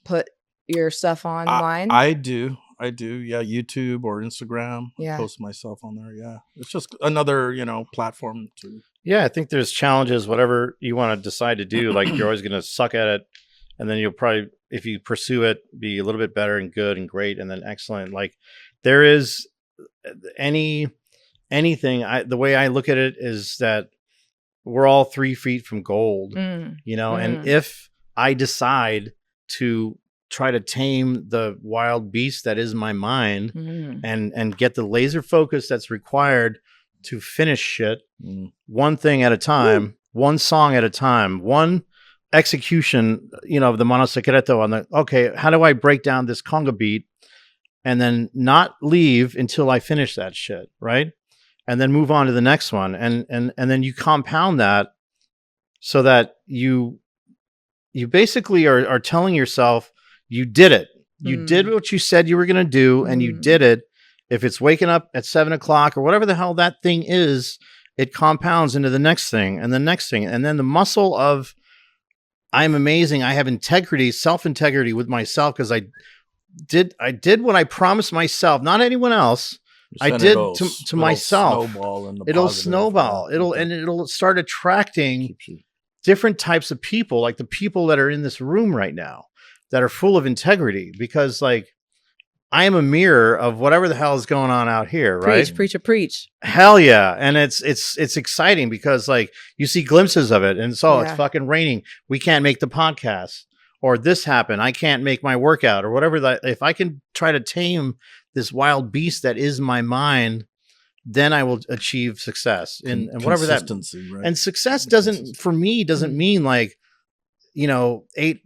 put your stuff online? I do. Yeah. YouTube or Instagram. I post myself on there. Yeah. It's just another, platform to. Yeah. I think there's challenges, whatever you want to decide to do. Like you're always going to suck at it. And then you'll probably, if you pursue it, be a little bit better and good and great and then excellent. Like there is anything. The way I look at it is that we're all 3 feet from gold, and if I decide to try to tame the wild beast that is my mind and get the laser focus that's required to finish shit one thing at a time, one song at a time, one execution, of the mono segreto on the, okay, how do I break down this conga beat and then not leave until I finish that shit, right? And then move on to the next one. And then you compound that so that you basically are telling yourself, you did it. You did what you said you were going to do, and you did it. If it's waking up at 7 o'clock or whatever the hell that thing is, it compounds into the next thing and the next thing. And then the muscle of, I'm amazing. I have integrity, self-integrity with myself, because I did what I promised myself, not anyone else. I did to myself. It'll snowball. It'll start attracting different types of people, like the people that are in this room right now that are full of integrity, because like I am a mirror of whatever the hell is going on out here, right? Preach. Hell yeah. And it's exciting because like you see glimpses of it, and it's fucking raining. We can't make the podcast, or this happened. I can't make my workout, or whatever. That if I can try to tame this wild beast that is my mind, then I will achieve success in whatever that. Right? And success doesn't mean like, 8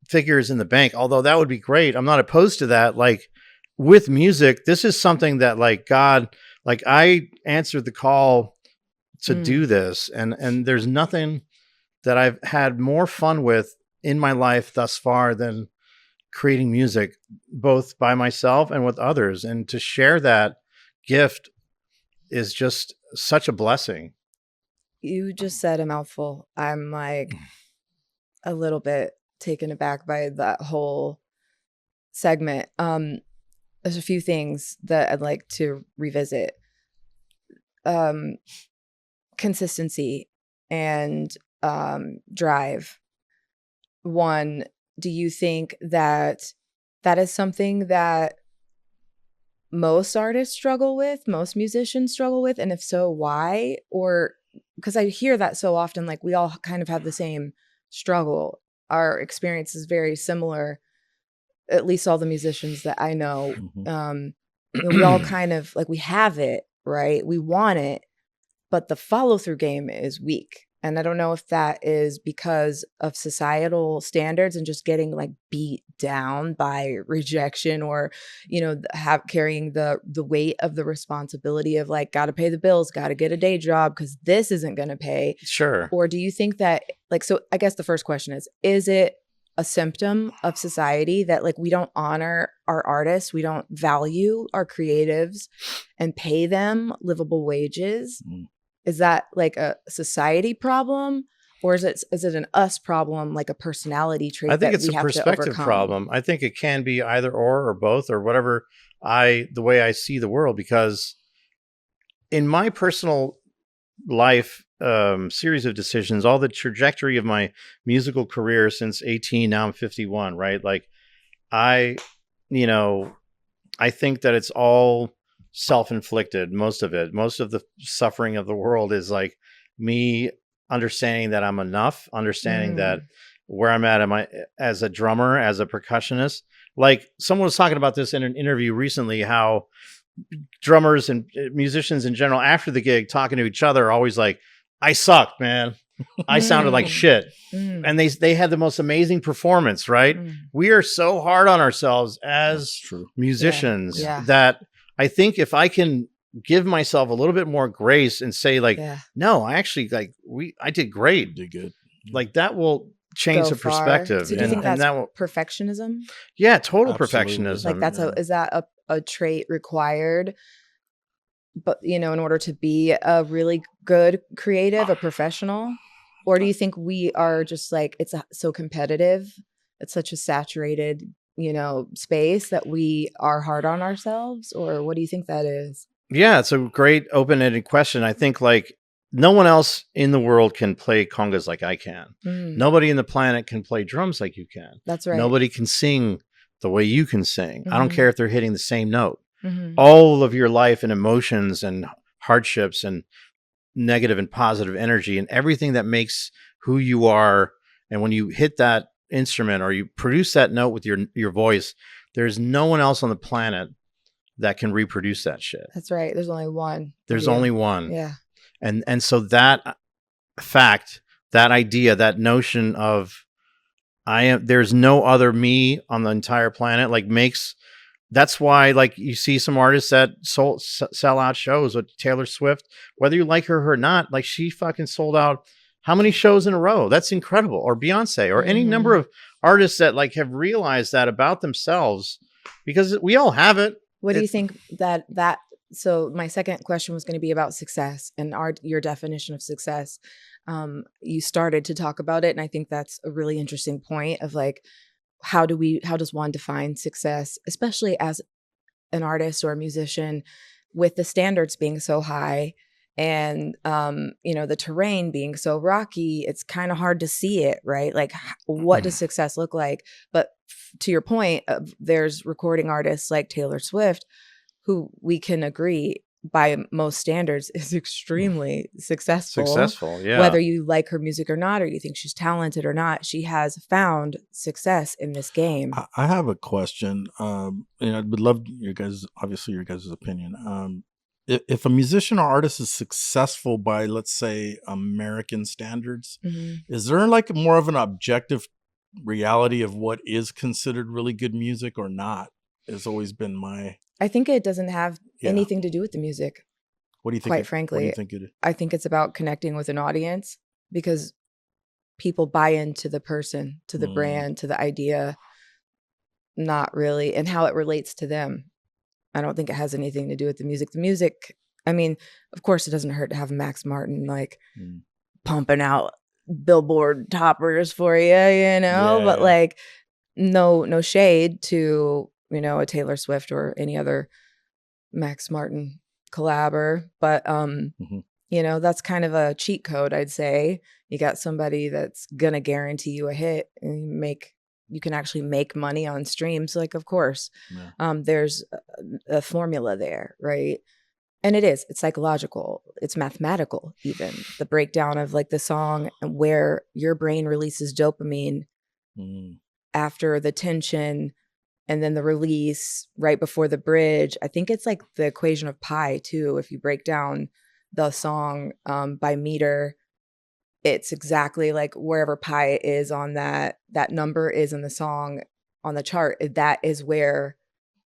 figures in the bank, although that would be great. I'm not opposed to that. Like with music, this is something that like God, like I answered the call to do this. And there's nothing that I've had more fun with in my life thus far than creating music, both by myself and with others. And to share that gift is just such a blessing. You just said a mouthful. I'm like a little bit taken aback by that whole segment. There's a few things that I'd like to revisit. Consistency and drive. One, do you think that is something that most artists struggle with, most musicians struggle with? And if so, why? Or because I hear that so often, like we all kind of have the same struggle. Our experience is very similar, at least all the musicians that I know. We all kind of like, we have it, right? We want it, but the follow through game is weak. And I don't know if that is because of societal standards and just getting like beat down by rejection, or, you know, carrying the weight of the responsibility of like, got to pay the bills, got to get a day job because this isn't going to pay. Sure. Or do you think that like, so I guess the first question is it a symptom of society that like we don't honor our artists, we don't value our creatives and pay them livable wages? Is that like a society problem, or is it an us problem, like a personality trait? I think that it's we a have to perspective overcome? problem. I think it can be either or both, or whatever the way I see the world, because in my personal life, series of decisions, all the trajectory of my musical career since 18, now I'm 51, right? Like I think that it's all self-inflicted. Most of the suffering of the world is like me understanding that I'm enough, understanding that where I'm at, as a drummer, as a percussionist. Like someone was talking about this in an interview recently, how drummers and musicians in general after the gig talking to each other are always like, I sucked, man. I sounded like shit. And they had the most amazing performance, right? We are so hard on ourselves as musicians that I think if I can give myself a little bit more grace and say like, no, I actually I did great. You did good. Like that will change the perspective. So do you think that's perfectionism? Yeah, total perfectionism. Like that's is that a trait required, but you know, in order to be a really good creative, a professional? Or do you think we are just like, it's so competitive, it's such a saturated, you know, space that we are hard on ourselves? Or what do you think that is? Yeah, it's a great open-ended question. I think like no one else in the world can play congas like I can. Nobody in the planet can play drums like you can. That's right. Nobody can sing the way you can sing. I don't care if they're hitting the same note. All of your life and emotions and hardships and negative and positive energy and everything that makes who you are. And when you hit that instrument or you produce that note with your voice, there's no one else on the planet that can reproduce that shit. That's right. There's only one. There's only one. Yeah. And so that fact, that idea, that notion of there's no other me on the entire planet, like that's why, like, you see some artists that sell out shows with Taylor Swift, whether you like her or not. Like, she fucking sold out how many shows in a row? That's incredible. Or Beyonce, or any number of artists that like have realized that about themselves, because we all have it. What do you think that so my second question was going to be about success and your definition of success. You started to talk about it, and I think that's a really interesting point of like, how does one define success, especially as an artist or a musician, with the standards being so high and you know, the terrain being so rocky? It's kind of hard to see it, right? Like, what does success look like? But to your point, there's recording artists like Taylor Swift, who we can agree by most standards is extremely successful. Yeah. Whether you like her music or not, or you think she's talented or not, she has found success in this game. I have a question. And I would love your guys' opinion. If a musician or artist is successful by, let's say, American standards, is there like more of an objective reality of what is considered really good music or not? Has always been my... I think it doesn't have anything to do with the music. What do you think? Quite frankly, what do you think it is? I think it's about connecting with an audience, because people buy into the person, to the brand, to the idea, not really, and how it relates to them. I don't think it has anything to do with the music. The music, I mean, of course, it doesn't hurt to have Max Martin like pumping out Billboard toppers for you, you know, but like, no shade to, you know, a Taylor Swift or any other Max Martin collabor, but you know, that's kind of a cheat code, I'd say. You got somebody that's gonna guarantee you a hit, and you can actually make money on streams. Like, of course, there's a formula there, right? And it's psychological, it's mathematical, even the breakdown of like the song and where your brain releases dopamine after the tension, and then the release right before the bridge. I think it's like the equation of pi too. If you break down the song by meter, it's exactly like wherever pi is on that number is in the song on the chart, that is where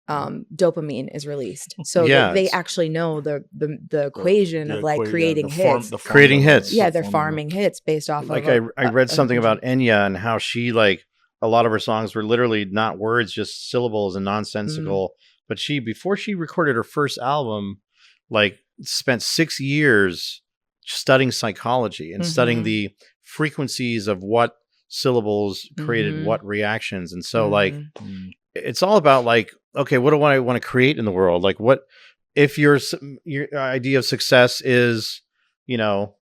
dopamine is released. So they actually know the equation of like creating hits. Creating hits. Yeah, they're farming hits based off like of I read something about Enya and how she, like, a lot of her songs were literally not words, just syllables and nonsensical. But she, before she recorded her first album, like spent 6 years studying psychology and studying the frequencies of what syllables created what reactions. And so like it's all about like, okay, what do I want to create in the world? Like, what if your idea of success is, you know,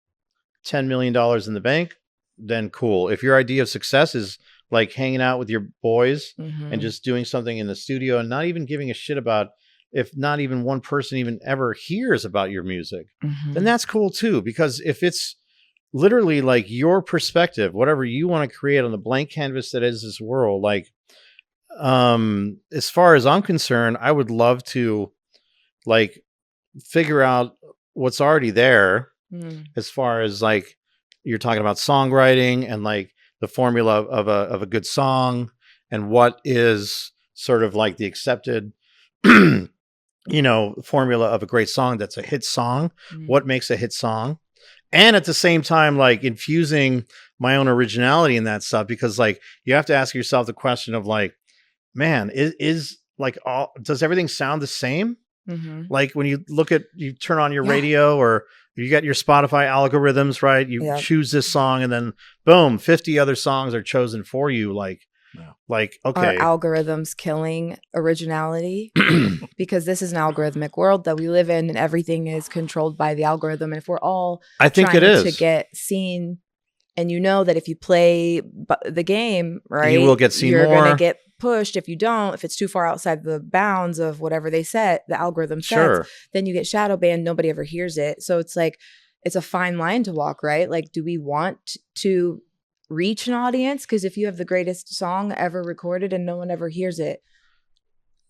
$10 million in the bank, then cool. If your idea of success is like hanging out with your boys and just doing something in the studio and not even giving a shit about if not even one person even ever hears about your music, then that's cool too. Because if it's literally like your perspective, whatever you want to create on the blank canvas that is this world, like, as far as I'm concerned, I would love to like figure out what's already there as far as like you're talking about songwriting and like the formula of a good song and what is sort of like the accepted you know, formula of a great song that's a hit song. What makes a hit song? And at the same time, like infusing my own originality in that stuff, because like you have to ask yourself the question of like, man, is like does everything sound the same? Like when you turn on your radio or you get your Spotify algorithms, right? You choose this song and then boom, 50 other songs are chosen for you. Like, okay. Are algorithms killing originality? Because this is an algorithmic world that we live in and everything is controlled by the algorithm. And if we're all trying to get seen, and you know that if you play the game, right, you will get seen you're more. Going to get pushed. If you don't, if it's too far outside the bounds of whatever they set, the algorithm sets, then you get shadow banned. Nobody ever hears it. So it's like, it's a fine line to walk, right? Like, do we want to reach an audience? Because if you have the greatest song ever recorded and no one ever hears it,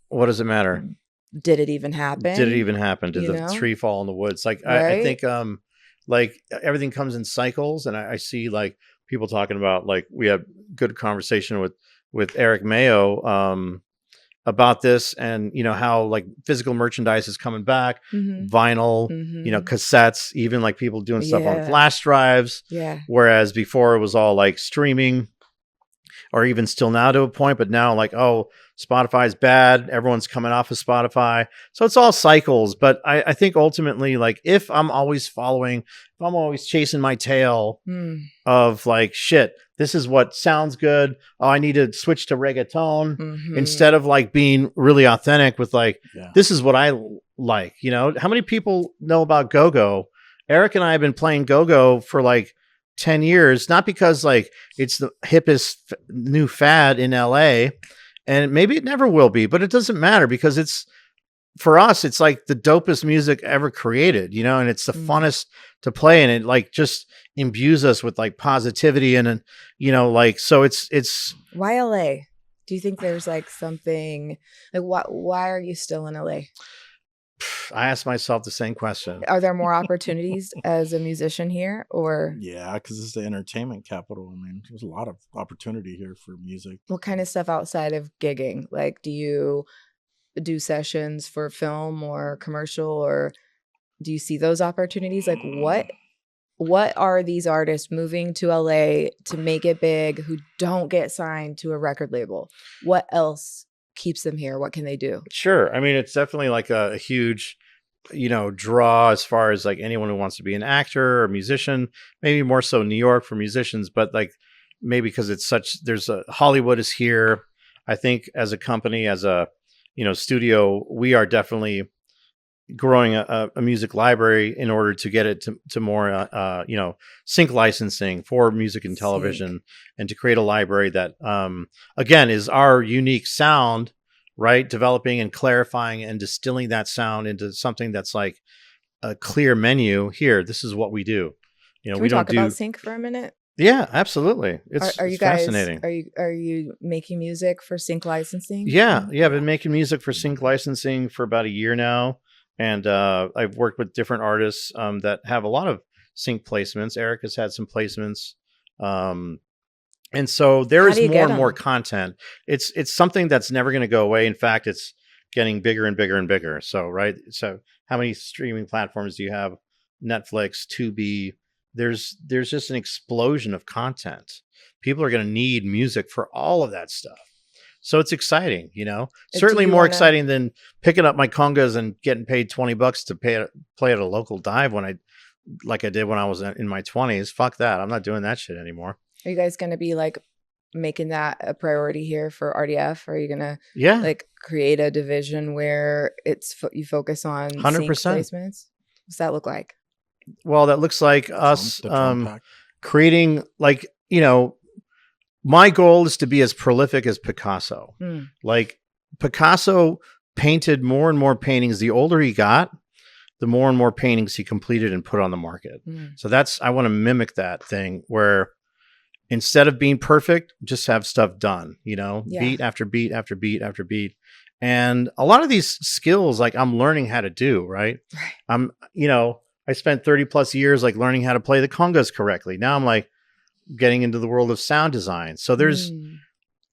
what does it matter? Did it even happen? Did the tree fall in the woods? Like, I think like everything comes in cycles, and I see like people talking about, like, we had good conversation with Eric Mayo about this, and you know how like physical merchandise is coming back, vinyl, you know, cassettes, even like people doing stuff on flash drives. Whereas before it was all like streaming, or even still now to a point, but now like, oh, Spotify's bad. Everyone's coming off of Spotify. So it's all cycles. But I think ultimately, like if I'm always chasing my tail of like, shit, this is what sounds good. Oh, I need to switch to reggaeton instead of like being really authentic with like, this is what I like. You know, how many people know about go-go? Eric and I have been playing go-go for like 10 years, not because like it's the hippest new fad in LA, and maybe it never will be, but it doesn't matter because it's, for us, it's like the dopest music ever created, you know, and it's the funnest to play, and it like just imbues us with like positivity and you know, like, so it's why LA? Do you think there's like something like why are you still in LA? I ask myself the same question. Are there more opportunities as a musician here, or? Yeah, because it's the entertainment capital. I mean, there's a lot of opportunity here for music. What kind of stuff outside of gigging? Like, do you do sessions for film or commercial, or do you see those opportunities? Like, what are these artists moving to LA to make it big who don't get signed to a record label? What else keeps them here? What can they do? Sure. I mean, it's definitely like a huge, you know, draw as far as like anyone who wants to be an actor or musician, maybe more so New York for musicians, but like maybe because it's Hollywood is here. I think as a company, as a, you know, studio, we are definitely growing a music library in order to get it to more, you know, sync licensing for music and television, and to create a library that, again, is our unique sound, right? Developing and clarifying and distilling that sound into something that's like a clear menu. Here, this is what we do. You know, we don't talk about sync for a minute. Yeah, absolutely. It's guys fascinating. Are you making music for sync licensing? Yeah. I've been making music for sync licensing for about a year now. And I've worked with different artists that have a lot of sync placements. Erik has had some placements. And so there is more and more content. It's something that's never going to go away. In fact, it's getting bigger and bigger and bigger. So, right. So how many streaming platforms do you have? Netflix, Tubi. There's just an explosion of content. People are going to need music for all of that stuff. So it's exciting, you know, certainly more exciting than picking up my congas and getting paid $20 to play at a local dive like I did when I was in my 20s. Fuck that. I'm not doing that shit anymore. Are you guys going to be like making that a priority here for RDF? Are you going to like create a division where you focus on 100% placements? What's that look like? Well, that looks like us creating, like, you know, my goal is to be as prolific as Picasso. Like Picasso painted more and more paintings. The older he got, the more and more paintings he completed and put on the market. So I want to mimic that thing where instead of being perfect, just have stuff done, you know, beat after beat after beat after beat. And a lot of these skills, like I'm learning how to do, right? You know, I spent 30 plus years like learning how to play the congas correctly. Now I'm like getting into the world of sound design. So there's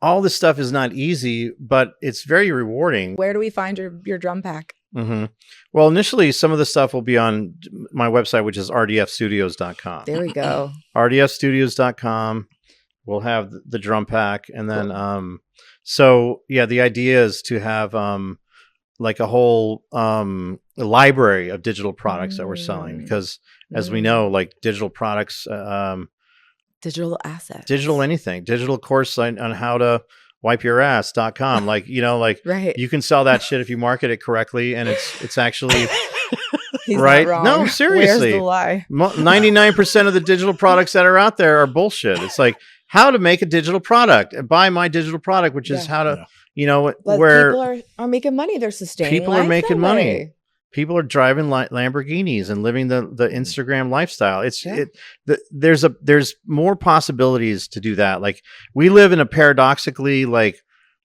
all this stuff is not easy, but it's very rewarding. Where do we find your drum pack? Well, initially, some of the stuff will be on my website, which is rdfstudios.com. There we go. rdfstudios.com. We'll have the drum pack. And then, so yeah, the idea is to have like a whole library of digital products that we're selling, because as we know, like digital products, digital assets, digital anything, digital course on how to wipe your ass.com. Like, you know, like you can sell that shit if you market it correctly. And it's actually right. No, seriously. Where's the lie? 99% of the digital products that are out there are bullshit. It's like how to make a digital product, buy my digital product, which is how to, you know, but where people are making money. They're sustaining. People are making money. People are driving Lamborghinis and living the Instagram lifestyle. There's more possibilities to do that. Like we live in a paradoxically like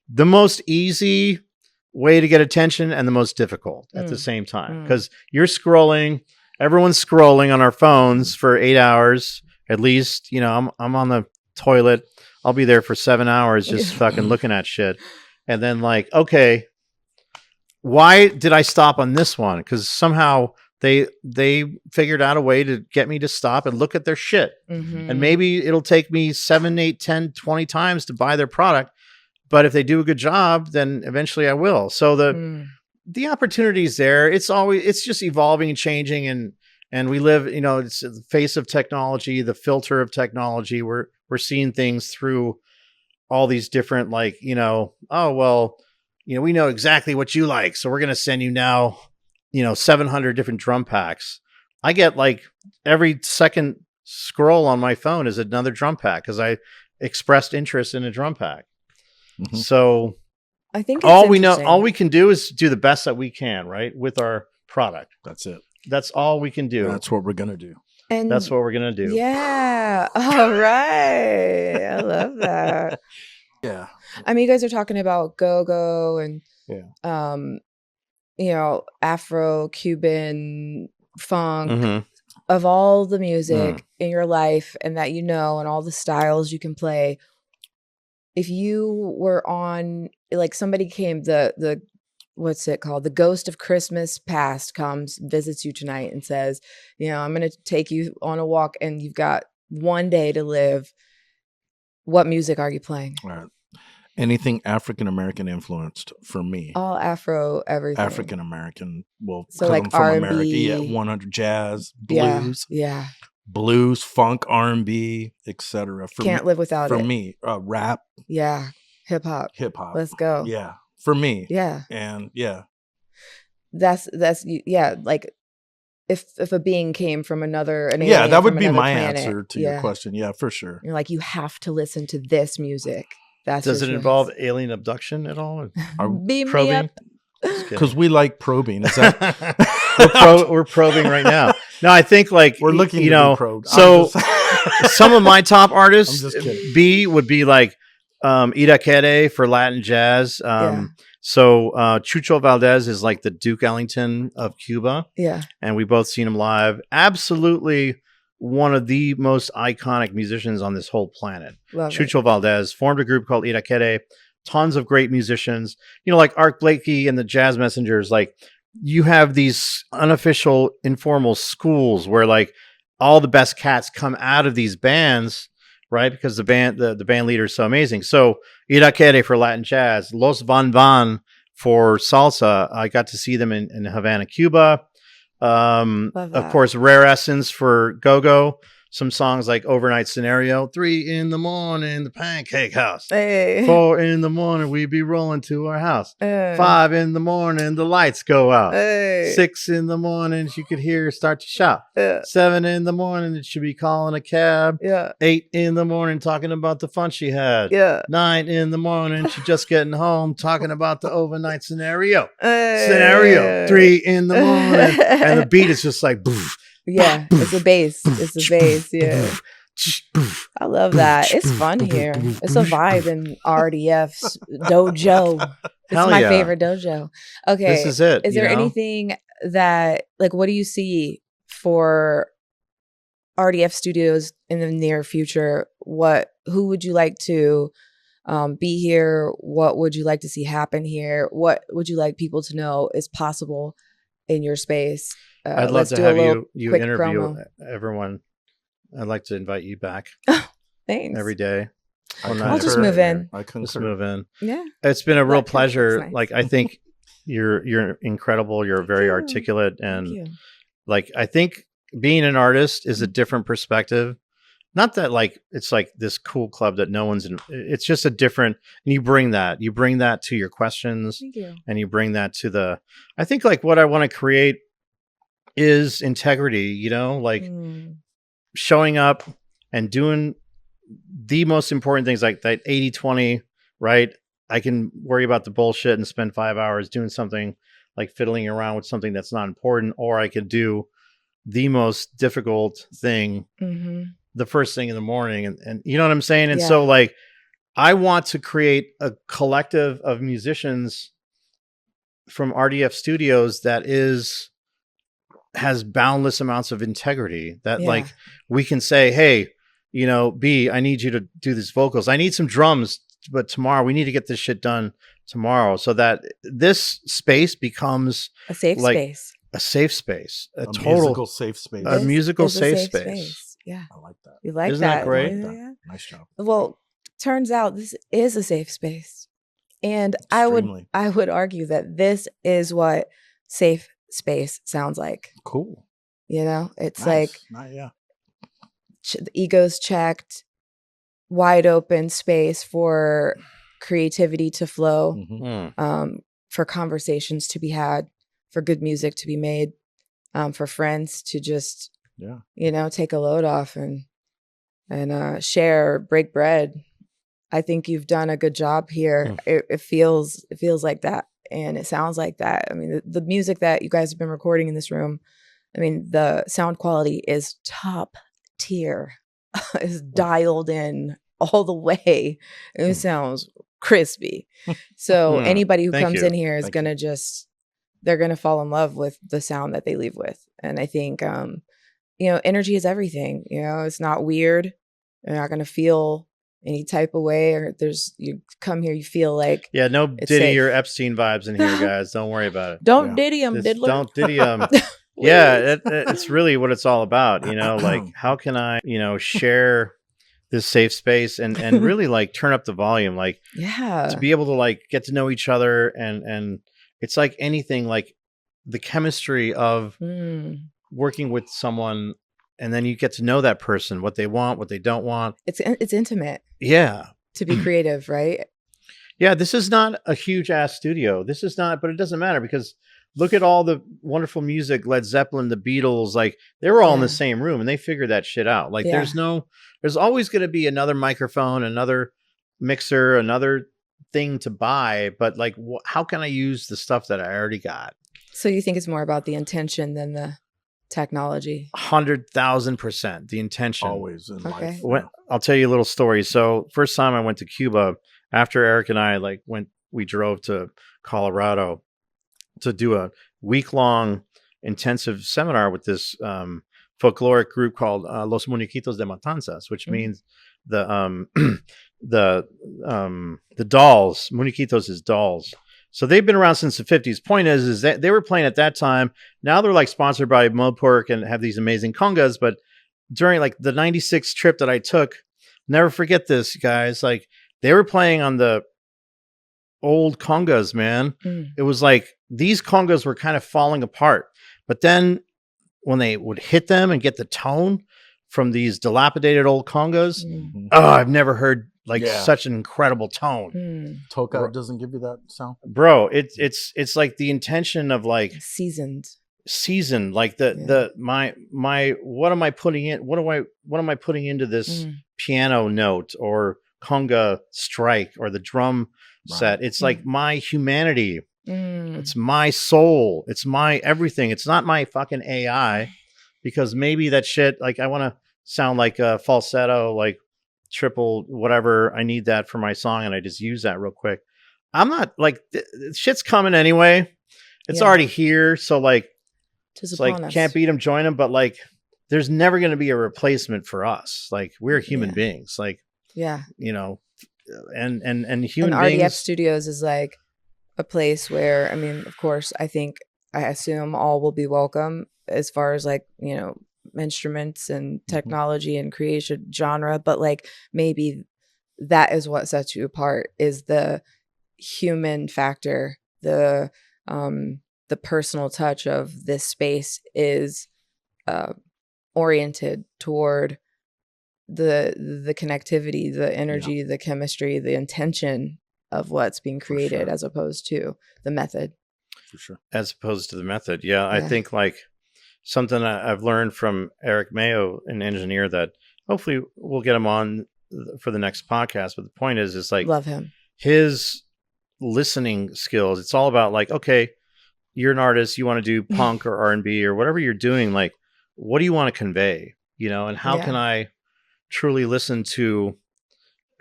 the most easy way to get attention and the most difficult at the same time, because you're scrolling. Everyone's scrolling on our phones for 8 hours at least. You know, I'm on the toilet. I'll be there for 7 hours just fucking looking at shit, and then like, okay, why did I stop on this one? Because somehow they figured out a way to get me to stop and look at their shit. And maybe it'll take me 7, 8, 10, 20 times to buy their product. But if they do a good job, then eventually I will. So the opportunity is there. It's just evolving and changing. And we live, you know, it's the face of technology, the filter of technology. We're seeing things through all these different, like, you know, oh, well, you know, we know exactly what you like, so we're going to send you now, you know, 700 different drum packs. I get like every second scroll on my phone is another drum pack because I expressed interest in a drum pack. So I think all we can do is do the best that we can, right, with our product. That's it. That's all we can do. That's what we're going to do. And that's what we're going to do. Yeah. All right. I love that. Yeah. I mean, you guys are talking about go-go and, you know, Afro, Cuban, funk, of all the music in your life and that you know, and all the styles you can play. If you were on, like somebody came, the what's it called? The ghost of Christmas past comes, visits you tonight and says, you know, I'm going to take you on a walk and you've got one day to live. What music are you playing? All right. Anything African-American influenced for me. All Afro, everything. African-American. Well, so like from R&B. America. Yeah, 100 jazz, blues. Yeah. Blues, funk, R&B, etc. Can't live without it. For me, rap. Yeah. Hip-hop. Let's go. Yeah. For me. Yeah. And yeah. That's like if a being came from another that would be my answer to your question. Yeah, for sure. You're like, you have to listen to this music. Does it involve alien abduction at all? Beam me up. Because we like probing. Is that we're probing right now. No, I think like we're looking, you know, probed. So some of my top artists B would be like Ida Kere for Latin jazz. So Chucho Valdez is like the Duke Ellington of Cuba. Yeah. And we both seen him live. Absolutely one of the most iconic musicians on this whole planet. Love it. Chucho Valdez formed a group called Irakere. Tons of great musicians, like Art Blakey and the Jazz Messengers. Like, you have these unofficial, informal schools where like all the best cats come out of these bands, right? Because the band leader is so amazing. So Irakere for Latin jazz, Los Van Van for salsa. I got to see them in Havana, Cuba. Of course, Rare Essence for go-go. Some songs like Overnight Scenario, 3 in the morning, the Pancake House. Hey. 4 in the morning, we be rolling to our house. 5 in the morning, the lights go out. Hey. 6 in the morning, you could hear her start to shop. 7 in the morning, it should be calling a cab. 8 in the morning, talking about the fun she had. 9 in the morning, she just getting home, talking about the overnight scenario. 3 in the morning, and the beat is just like, boof. Yeah, it's a bass. It's a bass. Yeah. I love that. It's fun here. It's a vibe in RDF's dojo. It's my favorite dojo. Okay. This is it. Is there anything that, like, what do you see for RDF Studios in the near future? Who would you like to be here? What would you like to see happen here? What would you like people to know is possible in your space? I'd love to have you interview everyone. I'd like to invite you back. Thanks. Every day. I'll just move in. Just move in. Yeah. It's been a real pleasure. Nice. Like, I think you're incredible. You're very articulate. And like, I think being an artist is a different perspective. Not that like, it's like this cool club that no one's in. It's just a different, and you bring that to your questions. Thank you. And you bring that to I think like what I want to create is integrity, like showing up and doing the most important things, like that 80-20, right? I can worry about the bullshit and spend 5 hours doing something like fiddling around with something that's not important, or I could do the most difficult thing the first thing in the morning. And you know what I'm saying? And so like, I want to create a collective of musicians from RDF Studios that has boundless amounts of integrity, that like we can say, hey, B, I need you to do these vocals. I need some drums, but tomorrow we need to get this shit done tomorrow, so that this space becomes a safe space. A safe space. A total musical safe space. A musical safe space. Yeah. I like that. You like Isn't that? that great? Yeah. Nice job. Well, turns out this is a safe space. And Extremely. I would argue that this is what safe space sounds like. Cool. It's nice. like the ego's checked, wide open space for creativity to flow, for conversations to be had, for good music to be made, for friends to just take a load off and share, break bread. I think you've done a good job here. It feels like that, and it sounds like that. I mean, the music that you guys have been recording in this room, I mean, the sound quality is top tier. Is dialed in all the way. It sounds crispy. So anybody who comes in here is gonna they're gonna fall in love with the sound that they leave with. And I think energy is everything. It's not weird. You're not gonna feel any type of way, or you come here, you feel like no Diddy or Epstein vibes in here, guys. Don't worry about it. Don't Diddy them, diddler. Don't Diddy them. It's really what it's all about. Like, how can I share this safe space and really like turn up the volume, like to be able to like get to know each other, and it's like anything, like the chemistry of working with someone, and then you get to know that person, what they want, what they don't want. It's intimate. To be creative, right? This is not a huge ass studio. This is not, but it doesn't matter, because look at all the wonderful music, Led Zeppelin, the Beatles, like they were all in the same room and they figured that shit out. Like there's always going to be another microphone, another mixer, another thing to buy. But like, how can I use the stuff that I already got? So you think it's more about the intention than the technology? 100,000%. The intention. Always in life. I'll tell you a little story. So first time I went to Cuba, after Eric and I we drove to Colorado to do a week-long intensive seminar with this folkloric group called Los Muñequitos de Matanzas, which means the dolls. Muñequitos is dolls. So they've been around since the 50s. Point is that they were playing at that time. Now they're like sponsored by Mopork and have these amazing congas. But during like the 96 trip that I took, never forget this, guys. Like they were playing on the old congas, man. It was like these congas were kind of falling apart. But then when they would hit them and get the tone from these dilapidated old congas, oh, I've never heard such an incredible tone. Toka doesn't give you that sound, bro. It's like the intention of like seasoned, like my what am I putting in? What am I putting into this piano note or conga strike or the drum set? It's like my humanity. It's my soul. It's my everything. It's not my fucking AI, because maybe that shit, like I want to sound like a falsetto, like triple whatever. I need that for my song, and I just use that real quick. I'm not like shit's coming anyway. It's already here, so like it's like can't beat them, join them. But like, there's never going to be a replacement for us. Like we're human beings. Like you know, and human beings. RDF Studios is like a place where, I mean, of course, I assume all will be welcome as far as like, you know, instruments and technology and creation genre, but like maybe that is what sets you apart, is the human factor, the personal touch of this space is oriented toward the connectivity, the energy, the chemistry, the intention of what's being created, as opposed to the method. For sure. As opposed to the method. Yeah. I think like something I've learned from Eric Mayo, an engineer, that hopefully we'll get him on for the next podcast. But the point is like, love him. His listening skills. It's all about like, okay, you're an artist, you want to do punk or R&B or whatever you're doing. Like, what do you want to convey? You know, and how can I truly listen to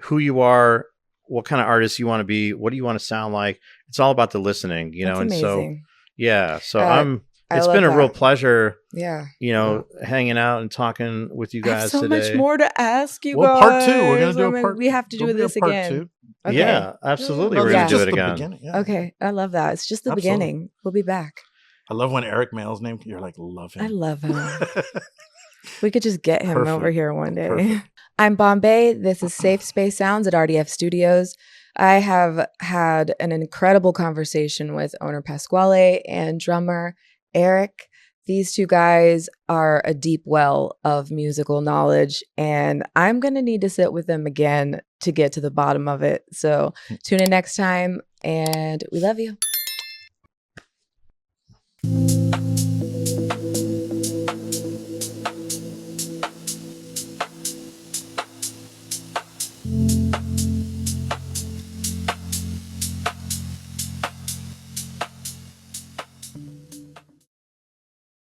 who you are, what kind of artist you want to be, what do you want to sound like? It's all about the listening, you know. And amazing. So it's been a real pleasure, you know, hanging out and talking with you guys. I have so today. much more to ask you guys. Part 2. We're gonna do a part. We have to do this again. Okay. Yeah, absolutely. We're gonna do it again. Okay, I love that. It's just the beginning. We'll be back. I love when Eric Mail's name. You're like, love him. I love him. We could just get him over here one day. I'm Bombae. This is Safe Space Sounds at RDF Studios. I have had an incredible conversation with owner Pasquale and drummer Erik. These two guys are a deep well of musical knowledge, and I'm going to need to sit with them again to get to the bottom of it. So tune in next time, and we love you.